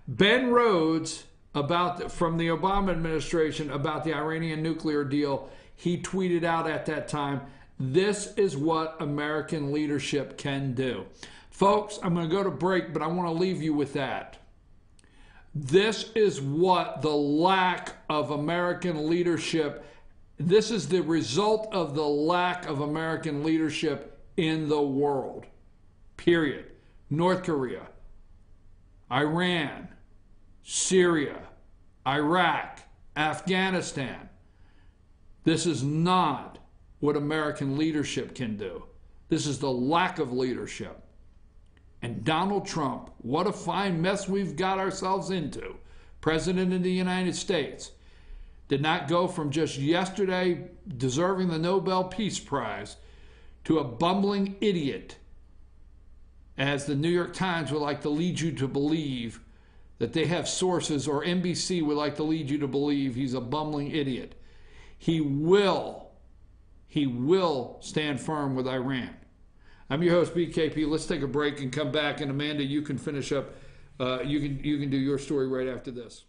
Ben Rhodes, from the Obama administration, about the Iranian nuclear deal, he tweeted out at that time, this is what American leadership can do. Folks, I'm going to go to break, but I want to leave you with that. This is what the lack of American leadership, this is the result of the lack of American leadership in the world. Period. North Korea, Iran, Syria, Iraq, Afghanistan. This is not what American leadership can do. This is the lack of leadership. And Donald Trump, what a fine mess we've got ourselves into. President of the United States. did not go from just yesterday deserving the Nobel Peace Prize to a bumbling idiot, as the New York Times would like to lead you to believe that they have sources, or NBC would like to lead you to believe he's a bumbling idiot. He will stand firm with Iran. I'm your host, BKP. Let's take a break and come back. And Amanda, you can finish up. You can do your story right after this.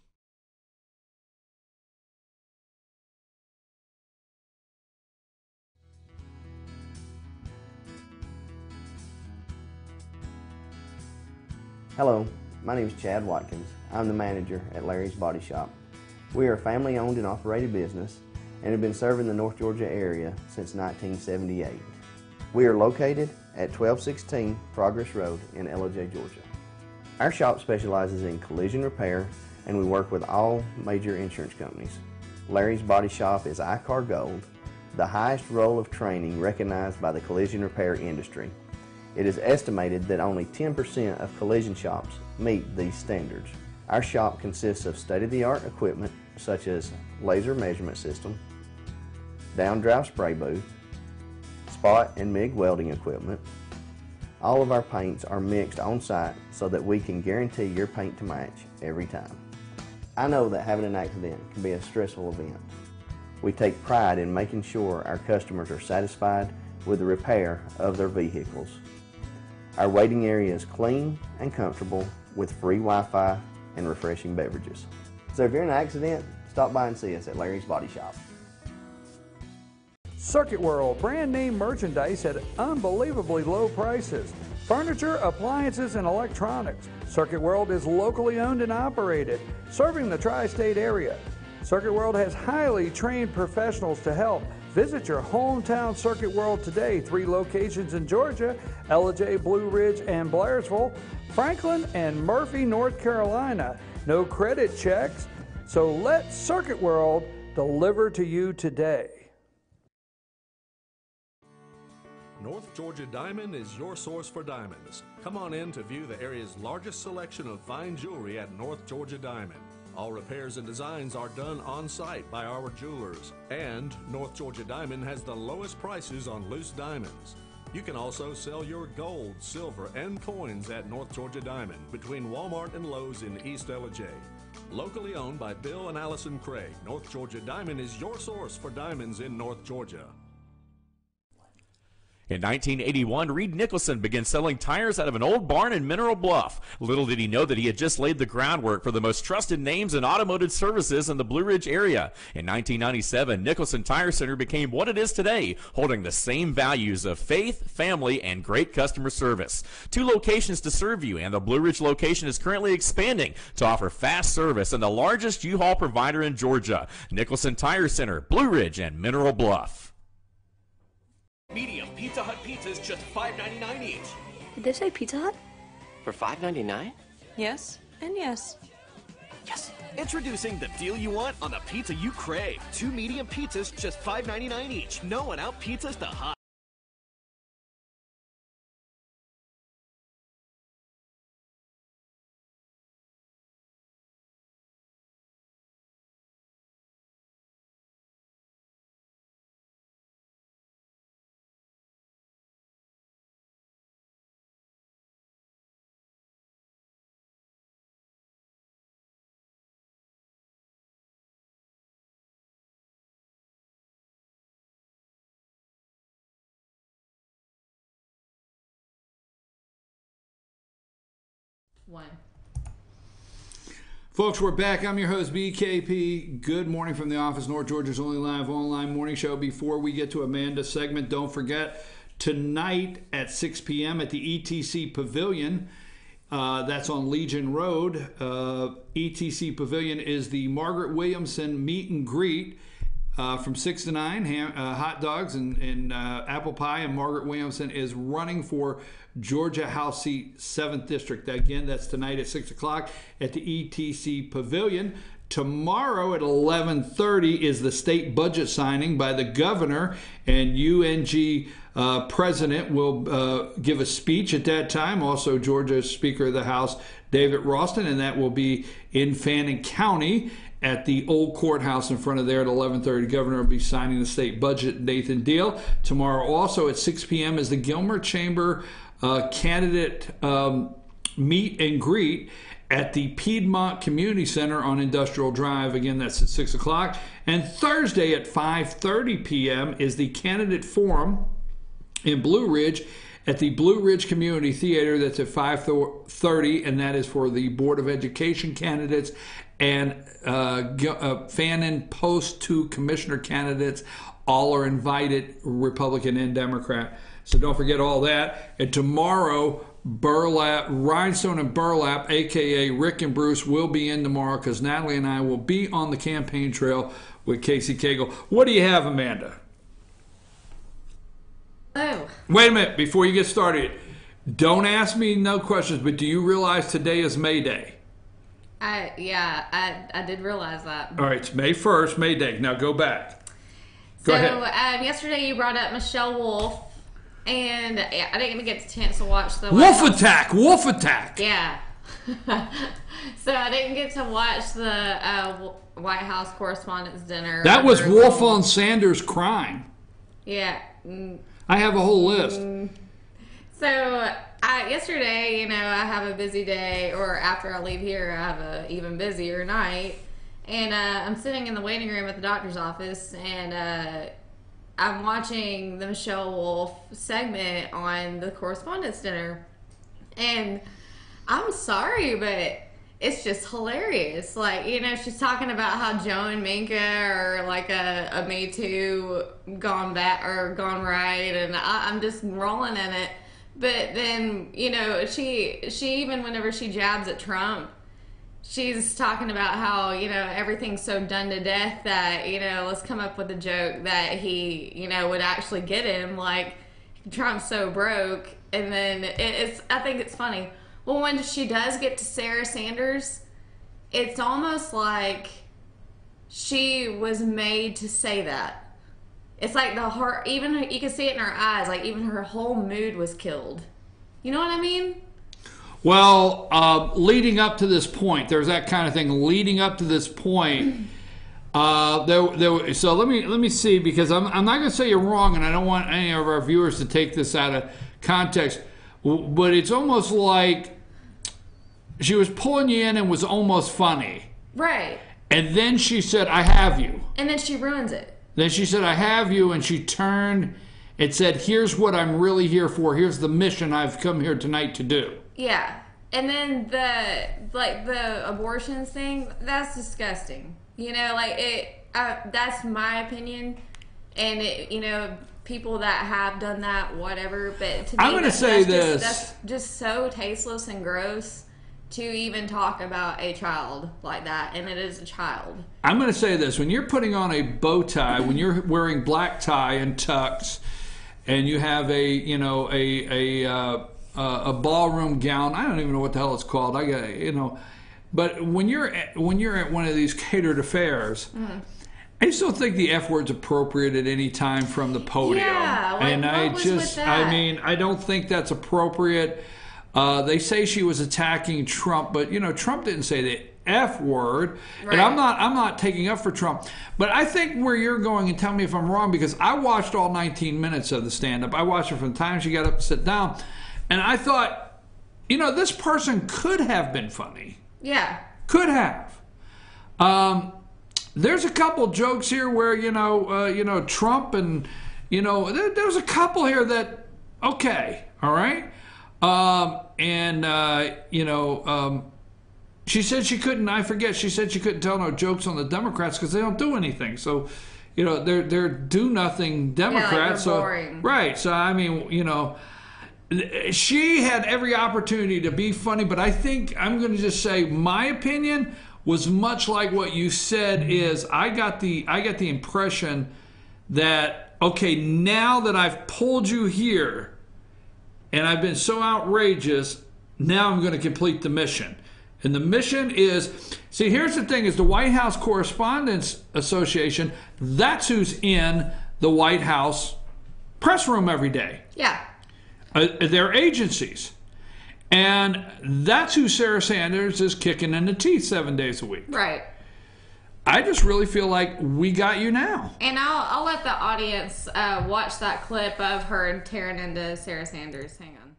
Hello, my name is Chad Watkins. I'm the manager at Larry's Body Shop. We are a family-owned and operated business and have been serving the North Georgia area since 1978. We are located at 1216 Progress Road in Ellijay, Georgia. Our shop specializes in collision repair, and we work with all major insurance companies. Larry's Body Shop is ICAR Gold, the highest role of training recognized by the collision repair industry. It is estimated that only 10% of collision shops meet these standards. Our shop consists of state-of-the-art equipment such as laser measurement system, down-drive spray booth, spot and MIG welding equipment. All of our paints are mixed on site so that we can guarantee your paint to match every time. I know that having an accident can be a stressful event. We take pride in making sure our customers are satisfied with the repair of their vehicles. Our waiting area is clean and comfortable with free Wi-Fi and refreshing beverages. So if you're in an accident, stop by and see us at Larry's Body Shop. Circuit World, brand name merchandise at unbelievably low prices. Furniture, appliances, and electronics. Circuit World is locally owned and operated, serving the tri-state area. Circuit World has highly trained professionals to help. Visit your hometown Circuit World today. 3 locations in Georgia: Ellijay, Blue Ridge, and Blairsville, Franklin, and Murphy, North Carolina. No credit checks, so let Circuit World deliver to you today. North Georgia Diamond is your source for diamonds. Come on in to view the area's largest selection of fine jewelry at North Georgia Diamond. All repairs and designs are done on site by our jewelers. And North Georgia Diamond has the lowest prices on loose diamonds. You can also sell your gold, silver, and coins at North Georgia Diamond between Walmart and Lowe's in East Ellijay. Locally owned by Bill and Allison Craig, North Georgia Diamond is your source for diamonds in North Georgia. In 1981, Reed Nicholson began selling tires out of an old barn in Mineral Bluff. Little did he know that he had just laid the groundwork for the most trusted names in automotive services in the Blue Ridge area. In 1997, Nicholson Tire Center became what it is today, holding the same values of faith, family, and great customer service. 2 locations to serve you, and the Blue Ridge location is currently expanding to offer fast service and the largest U-Haul provider in Georgia. Nicholson Tire Center, Blue Ridge, and Mineral Bluff. Medium Pizza Hut pizzas just $5.99 each. Did they say Pizza Hut? For $5.99? Yes, and yes. Yes. Introducing the deal you want on the pizza you crave. 2 medium pizzas just $5.99 each. No one out pizzas the hut. One. Folks, we're back. I'm your host, BKP. Good morning from the office, North Georgia's only live online morning show. Before we get to Amanda's segment, don't forget, tonight at 6 p.m. at the ETC Pavilion, that's on Legion Road. ETC Pavilion is the Margaret Williamson meet and greet. From 6 to 9, hot dogs and apple pie, and Margaret Williamson is running for Georgia House Seat 7th District. Again, that's tonight at 6 o'clock at the ETC Pavilion. Tomorrow at 11:30 is the state budget signing by the governor, and UNG president will give a speech at that time. Also, Georgia's Speaker of the House, David Ralston, and that will be in Fannin County at the old courthouse in front of there at 11:30. The governor will be signing the state budget, Nathan Deal. Tomorrow also at 6 p.m. is the Gilmer Chamber candidate meet and greet at the Piedmont Community Center on Industrial Drive. Again, that's at 6 o'clock. And Thursday at 5:30 p.m. is the candidate forum in Blue Ridge at the Blue Ridge Community Theater. That's at 5:30, and that is for the Board of Education candidates and Fannin Post 2 commissioner candidates. All are invited, Republican and Democrat. So don't forget all that. And tomorrow, Rhinestone and Burlap, a.k.a. Rick and Bruce, will be in tomorrow because Natalie and I will be on the campaign trail with Casey Cagle. What do you have, Amanda? Oh. Wait a minute. Before you get started, don't ask me no questions, but do you realize today is May Day? I did realize that. All right, it's May 1st, May Day. Now go back. Go ahead. Yesterday you brought up Michelle Wolf. And I didn't get the chance to watch the Wolf Attack. Yeah. So I didn't get to watch the White House Correspondents' Dinner. That was Wolf on Sanders' crime. Yeah. I have a whole list. So yesterday, I have a busy day, or after I leave here, I have an even busier night. And I'm sitting in the waiting room at the doctor's office, and I'm watching the Michelle Wolf segment on the Correspondents' Dinner. And I'm sorry, but it's just hilarious. Like, she's talking about how Joe and Minka are like a Me Too gone back or gone right, and I'm just rolling in it. But then, she even whenever she jabs at Trump, she's talking about how, everything's so done to death that, let's come up with a joke that he, would actually get him. Like, Trump's so broke. And then I think it's funny. Well, when she does get to Sarah Sanders, it's almost like she was made to say that. It's like even you can see it in her eyes, like even her whole mood was killed. You know what I mean? Well, leading up to this point, there's that kind of thing. Leading up to this point, so let me see, because I'm not going to say you're wrong, and I don't want any of our viewers to take this out of context. But it's almost like she was pulling you in and was almost funny, right? And then she said, "I have you," and then she ruins it. Then she said, "I have you," and she turned and said, "Here's what I'm really here for. Here's the mission I've come here tonight to do." Yeah, and then the abortions thing, that's disgusting. That's my opinion, and people that have done that, whatever. But to me, I'm going to say this: that's just so tasteless and gross to even talk about a child like that, and it is a child. I'm going to say this: when you're putting on a bow tie, when you're wearing black tie and tux, and you have a ballroom gown, I don't even know what the hell it's called. But when you're at one of these catered affairs, I just don't think the F word's appropriate at any time from the podium. Yeah, and I don't think that's appropriate. They say she was attacking Trump, but Trump didn't say the F word. Right. And I'm not taking up for Trump. But I think where you're going, and tell me if I'm wrong, because I watched all 19 minutes of the stand-up. I watched it from the time she got up to sit down. And I thought, this person could have been funny. Yeah. Could have. There's a couple jokes here where, Trump and, there's a couple here that, okay, all right? She said she couldn't, I forget, she said she couldn't tell no jokes on the Democrats because they don't do anything. So, they're do-nothing Democrats. Yeah, like they're boring. Right. So, she had every opportunity to be funny, but I think I'm going to just say my opinion was much like what you said. Is I got the impression that, okay, now that I've pulled you here and I've been so outrageous, now I'm going to complete the mission. And the mission is, see, here's the thing, is the White House Correspondents Association, that's who's in the White House press room every day. Yeah. They're agencies. And that's who Sarah Sanders is kicking in the teeth 7 days a week. Right. I just really feel like we got you now. And I'll let the audience watch that clip of her tearing into Sarah Sanders. Hang on.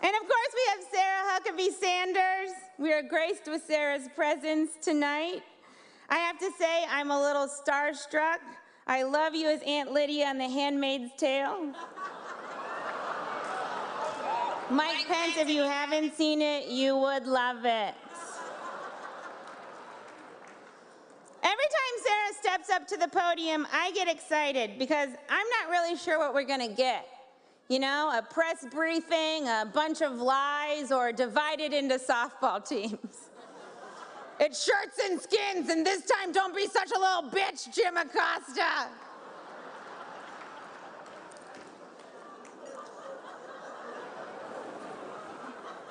And of course we have Sarah Huckabee Sanders. We are graced with Sarah's presence tonight. I have to say I'm a little starstruck. I love you as Aunt Lydia on The Handmaid's Tale. Mike Pence, if you haven't seen it, you would love it. Every time Sarah steps up to the podium, I get excited because I'm not really sure what we're gonna get. You know, a press briefing, a bunch of lies, or divided into softball teams. It's shirts and skins, and this time don't be such a little bitch, Jim Acosta.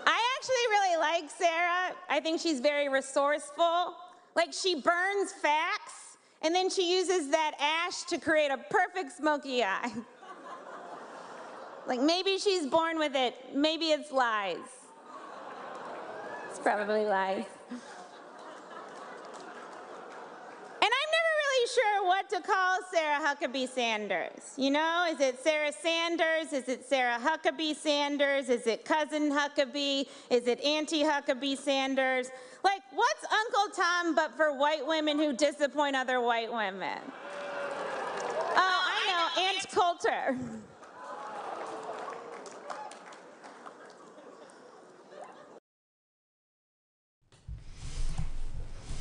I actually really like Sarah. I think she's very resourceful. Like, she burns facts, and then she uses that ash to create a perfect smoky eye. Like, maybe she's born with it. Maybe it's lies. It's probably lies. And I'm never really sure what to call Sarah Huckabee Sanders. You know, is it Sarah Sanders? Is it Sarah Huckabee Sanders? Is it Cousin Huckabee? Is it Auntie Huckabee Sanders? Like, what's Uncle Tom but for white women who disappoint other white women? Oh, I know, Aunt Coulter.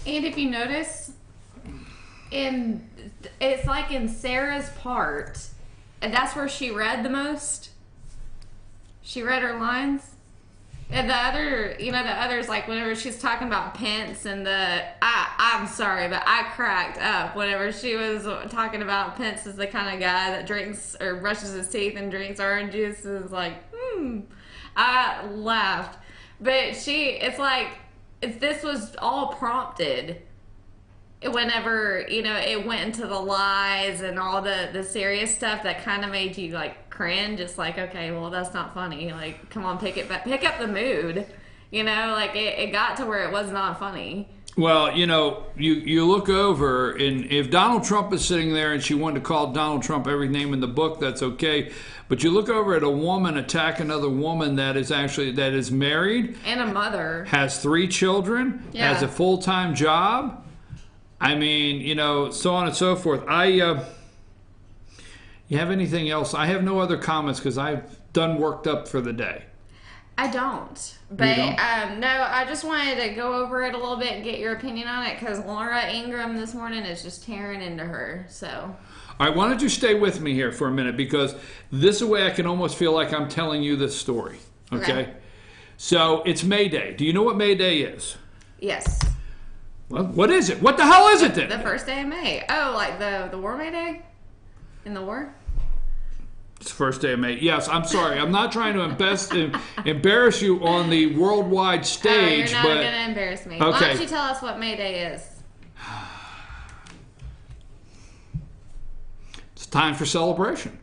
And if you notice, it's like in Sarah's part, and that's where she read the most. She read her lines. And the others, like whenever she's talking about Pence and I'm sorry, but I cracked up whenever she was talking about Pence as the kind of guy that drinks or brushes his teeth and drinks orange juice. It was like, I laughed. But this was all prompted whenever, it went into the lies and all the serious stuff that kind of made you like cringe. It's like, okay, well, that's not funny. Like, come on, pick up the mood. Like it got to where it was not funny. Well, you look over, and if Donald Trump is sitting there and she wanted to call Donald Trump every name in the book, that's okay. But you look over at a woman attack another woman that is married. And a mother. Has 3 children. Yeah. Has a full-time job. I mean, so on and so forth. You have anything else? I have no other comments because I've done worked up for the day. I don't. But, no, I just wanted to go over it a little bit and get your opinion on it because Laura Ingraham this morning is just tearing into her, so... All right, why don't you stay with me here for a minute because this way I can almost feel like I'm telling you this story, okay? So, it's May Day. Do you know what May Day is? Yes. Well, what is it? What the hell is it then? The first day of May. Oh, like the War May Day? In the war? It's the first day of May. Yes, I'm sorry. I'm not trying to embarrass you on the worldwide stage. You're not going to embarrass me. Okay. Why don't you tell us what May Day is? It's time for celebration.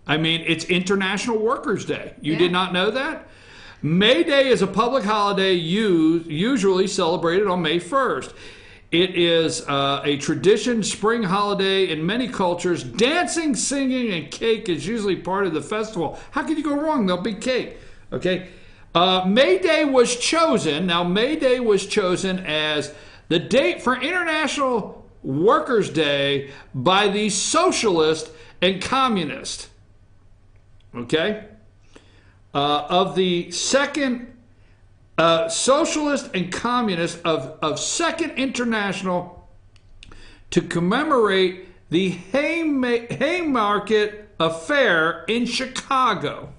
I mean, it's International Workers' Day. You did not know that? May Day is a public holiday usually celebrated on May 1st. It is a tradition spring holiday in many cultures. Dancing, singing, and cake is usually part of the festival. How can you go wrong? There'll be cake. Okay. May Day was chosen. Now, May Day was chosen as the date for International Workers' Day by the socialist and communist. Okay. Of the second socialist and communist of Second International to commemorate the Haymarket Affair in Chicago.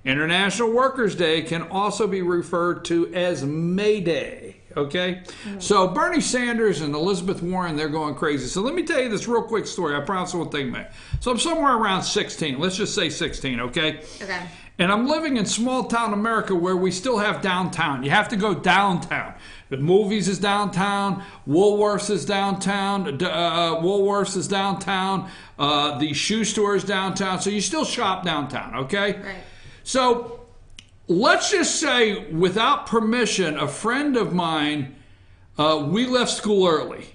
International Workers' Day can also be referred to as May Day. Okay? So Bernie Sanders and Elizabeth Warren, they're going crazy. So let me tell you this real quick story. I promise I won't take me. So I'm somewhere around 16. Let's just say 16, okay? Okay. And I'm living in small town America where we still have downtown. You have to go downtown. The movies is downtown. Woolworths is downtown. Woolworths is downtown. The shoe store is downtown. So you still shop downtown, okay? Right. So let's just say, without permission, a friend of mine, we left school early.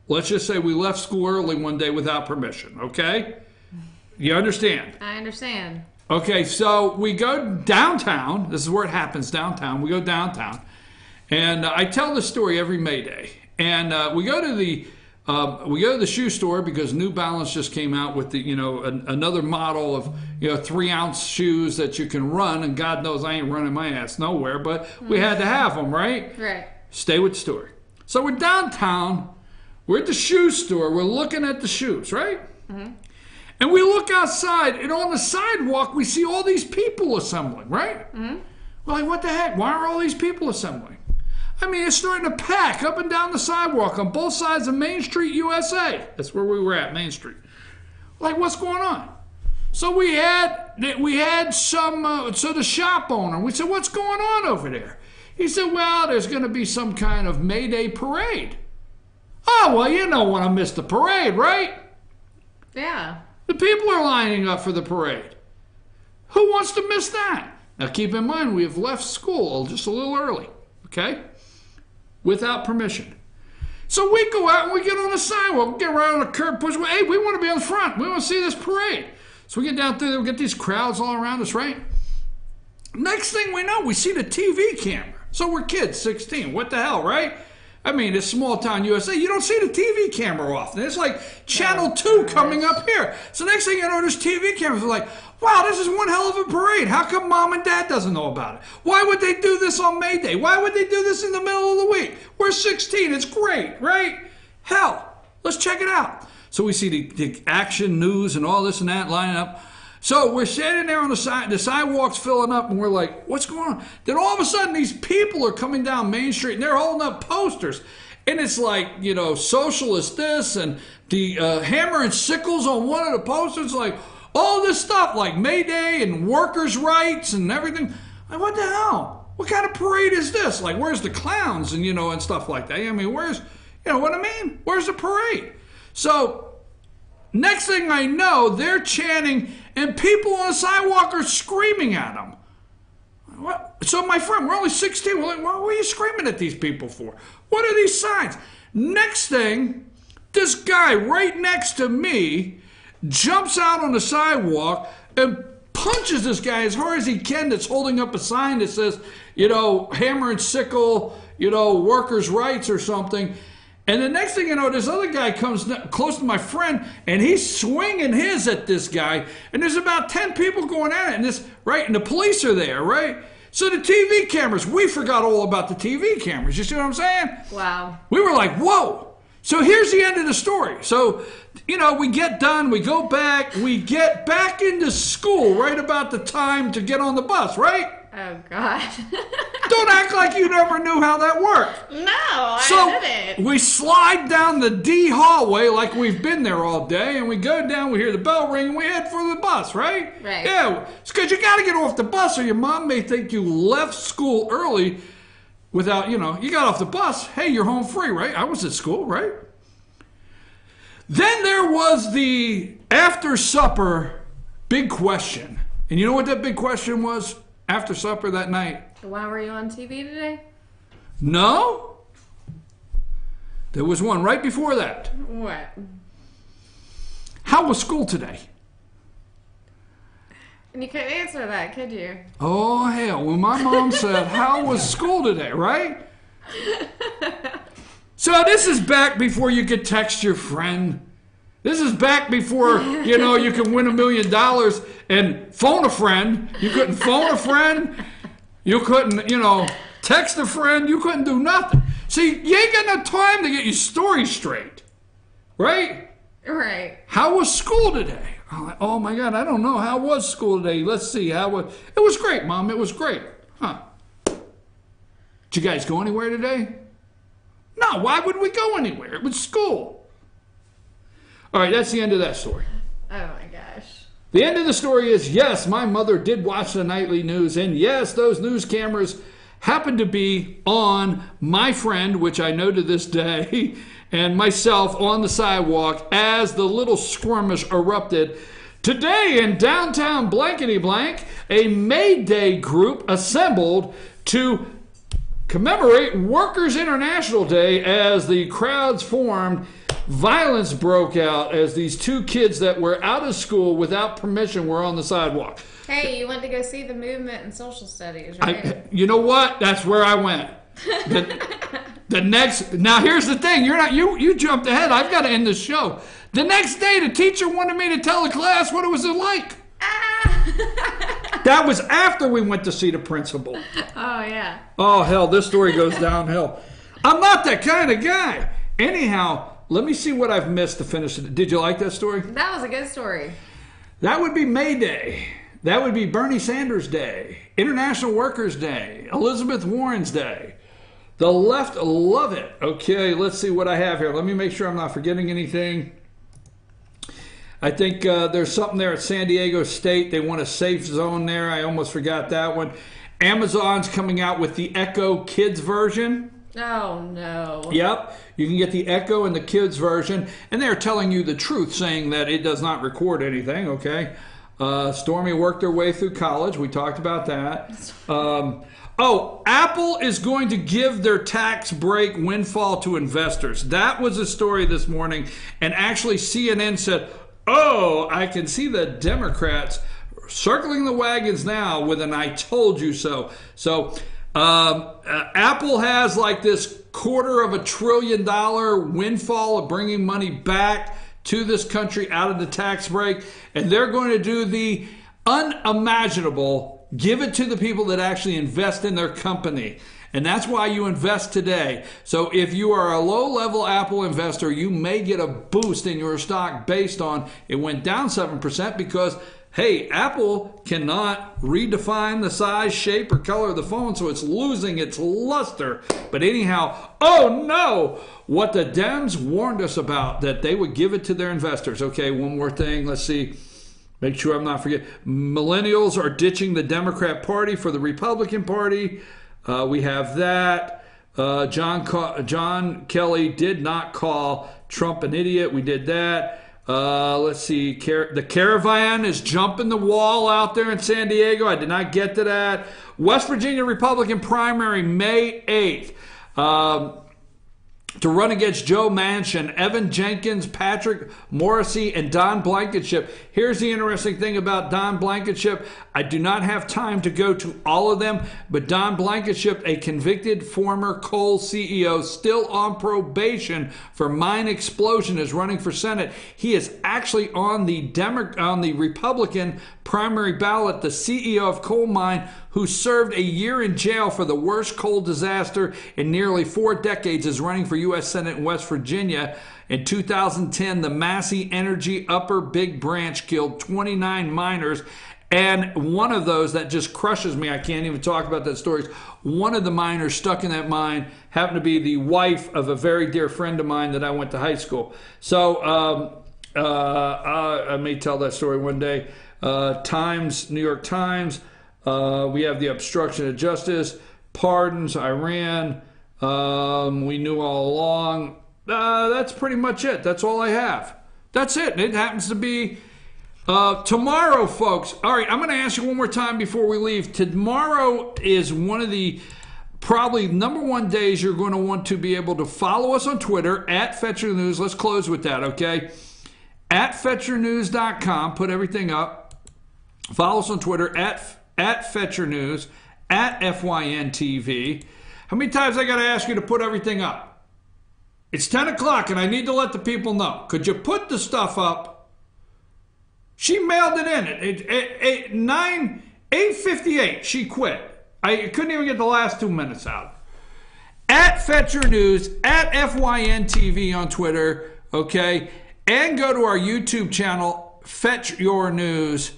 Let's just say we left school early one day without permission, okay? You understand? I understand. Okay, so we go downtown. This is where it happens, downtown. We go downtown. And I tell this story every May Day. And we go to the shoe store because New Balance just came out with the, another model of, 3-ounce shoes that you can run. And God knows I ain't running my ass nowhere, but we had to have them, right? Right. Stay with the story. So we're downtown. We're at the shoe store. We're looking at the shoes, right? Mm-hmm. And we look outside, and on the sidewalk, we see all these people assembling, right? Mm-hmm. We're like, what the heck? Why are all these people assembling? I mean, it's starting to pack up and down the sidewalk on both sides of Main Street, USA. That's where we were at, Main Street. Like, what's going on? So we had some, so the shop owner, we said, what's going on over there? He said, well, there's going to be some kind of May Day parade. Oh, well, you don't want to miss the parade, right? Yeah. The people are lining up for the parade. Who wants to miss that? Now, keep in mind, we have left school just a little early, okay? Without permission. So we go out and we get on the sidewalk, we get right on the curb, push. Hey, we want to be on the front. We want to see this parade. So we get down through there, we get these crowds all around us, right? Next thing we know, we see the TV camera. So we're kids, 16. What the hell, right? I mean, it's small town USA. You don't see the TV camera often. It's like Channel 2 coming up here. So next thing you know, there's TV cameras. We're like, wow, this is one hell of a parade. How come Mom and Dad doesn't know about it? Why would they do this on May Day? Why would they do this in the middle of the week? We're 16. It's great, right? Hell, let's check it out. So we see the action news and all this and that lining up. So we're standing there on the side, the sidewalk's filling up, and we're like, what's going on? Then all of a sudden, these people are coming down Main Street, and they're holding up posters. And it's like, socialist this, and the hammer and sickles on one of the posters, like all this stuff, like May Day and workers' rights and everything. Like, what the hell? What kind of parade is this? Like, where's the clowns and, and stuff like that? I mean, where's, what I mean? Where's the parade? So, next thing I know, they're chanting, and people on the sidewalk are screaming at them. What? So my friend, we're only 16. We're like, what are you screaming at these people for? What are these signs? Next thing, this guy right next to me jumps out on the sidewalk and punches this guy as hard as he can that's holding up a sign that says, hammer and sickle, workers' rights or something. And the next thing you know, this other guy comes close to my friend, and he's swinging his at this guy, and there's about 10 people going at it, and the police are there, right? So the TV cameras, we forgot all about the TV cameras. You see what I'm saying? Wow. We were like, whoa. So here's the end of the story. So, we get done, we go back, we get back into school right about the time to get on the bus, right? Oh, God. Don't act like you never knew how that worked. No, I didn't. We slide down the D hallway like we've been there all day, and we go down, we hear the bell ring, and we head for the bus, right? Right. Yeah, it's because you got to get off the bus or your mom may think you left school early without, you got off the bus. Hey, you're home free, right? I was at school, right? Then there was the after supper big question. And you know what that big question was? After supper that night. Why were you on TV today? No. There was one right before that. What? How was school today? And you couldn't answer that, could you? Oh, hell. When my mom said, how was school today, right? So this is back before you could text your friend. This is back before, you can win $1 million and phone a friend. You couldn't phone a friend. You couldn't, text a friend. You couldn't do nothing. See, you ain't got no time to get your story straight. Right? Right. How was school today? I'm like, oh, my God, I don't know. How was school today? Let's see. It was great, Mom. It was great. Huh. Did you guys go anywhere today? No, why would we go anywhere? It was school. All right, that's the end of that story. Oh, my gosh. The end of the story is, yes, my mother did watch the nightly news, and yes, those news cameras happened to be on my friend, which I know to this day, and myself on the sidewalk as the little skirmish erupted Today in downtown blankety blank, a May Day group assembled to commemorate Workers' International Day. As the crowds formed, violence broke out as these two kids that were out of school without permission were on the sidewalk. Hey, you went to go see the movement in social studies, right? You know what? That's where I went. The next, now here's the thing. You jumped ahead. I've got to end the show. The next day, the teacher wanted me to tell the class what it was like. That was after we went to see the principal. Oh, yeah. Oh, hell, this story goes downhill. I'm not that kind of guy. Anyhow, let me see what I've missed to finish it. Did you like that story? That was a good story. That would be May Day. That would be Bernie Sanders Day, International Workers Day, Elizabeth Warren's Day. The left love it. Okay, let's see what I have here. Let me make sure I'm not forgetting anything. I think there's something there at San Diego State. They want a safe zone there. I almost forgot that one. Amazon's coming out with the Echo Kids version. Oh, no. Yep. You can get the Echo and the Kids version. And they're telling you the truth, saying that it does not record anything, okay? Stormy worked her way through college. We talked about that. Apple is going to give their tax break windfall to investors. That was a story this morning. And actually CNN said, I can see the Democrats circling the wagons now with an I told you so. So Apple has like this $250 billion windfall of bringing money back to this country out of the tax break. And they're going to do the unimaginable, give it to the people that actually invest in their company. And that's why you invest today. So if you are a low-level Apple investor, you may get a boost in your stock based on it went down 7% because, hey, Apple cannot redefine the size, shape, or color of the phone, so it's losing its luster. But anyhow, oh no! What the Dems warned us about, that they would give it to their investors. Okay, one more thing. Let's see. Make sure I'm not forgetting. Millennials are ditching the Democrat Party for the Republican Party. We have that. John Kelly did not call Trump an idiot. We did that. Let's see. The caravan is jumping the wall out there in San Diego. I did not get to that. West Virginia Republican primary, May 8th. To run against Joe Manchin, Evan Jenkins, Patrick Morrissey, and Don Blankenship. Here's the interesting thing about Don Blankenship. I do not have time to go to all of them, but Don Blankenship, a convicted former coal CEO, still on probation for mine explosion, is running for Senate. He is actually on the Republican primary ballot, the CEO of coal mine, who served a year in jail for the worst coal disaster in nearly 4 decades, is running for U.S. Senate in West Virginia. In 2010, the Massey Energy Upper Big Branch killed 29 miners. And one of those that just crushes me, I can't even talk about that story, one of the miners stuck in that mine happened to be the wife of a very dear friend of mine that I went to high school. So I may tell that story one day. New York Times, we have the obstruction of justice, pardons, Iran, we knew all along. That's pretty much it. That's all I have. That's it. It happens to be tomorrow, folks. All right, I'm going to ask you one more time before we leave. Tomorrow is one of the probably number one days you're going to want to be able to follow us on Twitter at Fetcher News. Let's close with that, okay? At FetcherNews.com. Put everything up. Follow us on Twitter at Fetcher News, at FYNTV. How many times I got to ask you to put everything up? It's 10 o'clock and I need to let the people know. Could you put the stuff up? She mailed it in at 8:58. She quit. I couldn't even get the last 2 minutes out. At Fetcher News, at FYNTV on Twitter, okay? And go to our YouTube channel, Fetch Your News,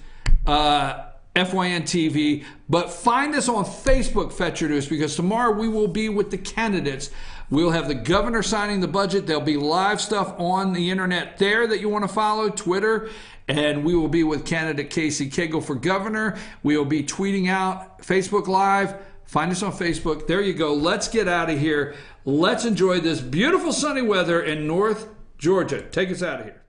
FYNTV. But find us on Facebook, Fetch Your News, because tomorrow we will be with the candidates. We'll have the governor signing the budget. There'll be live stuff on the internet there that you want to follow, Twitter. And we will be with candidate Casey Cagle for governor. We will be tweeting out Facebook Live. Find us on Facebook. There you go. Let's get out of here. Let's enjoy this beautiful sunny weather in North Georgia. Take us out of here.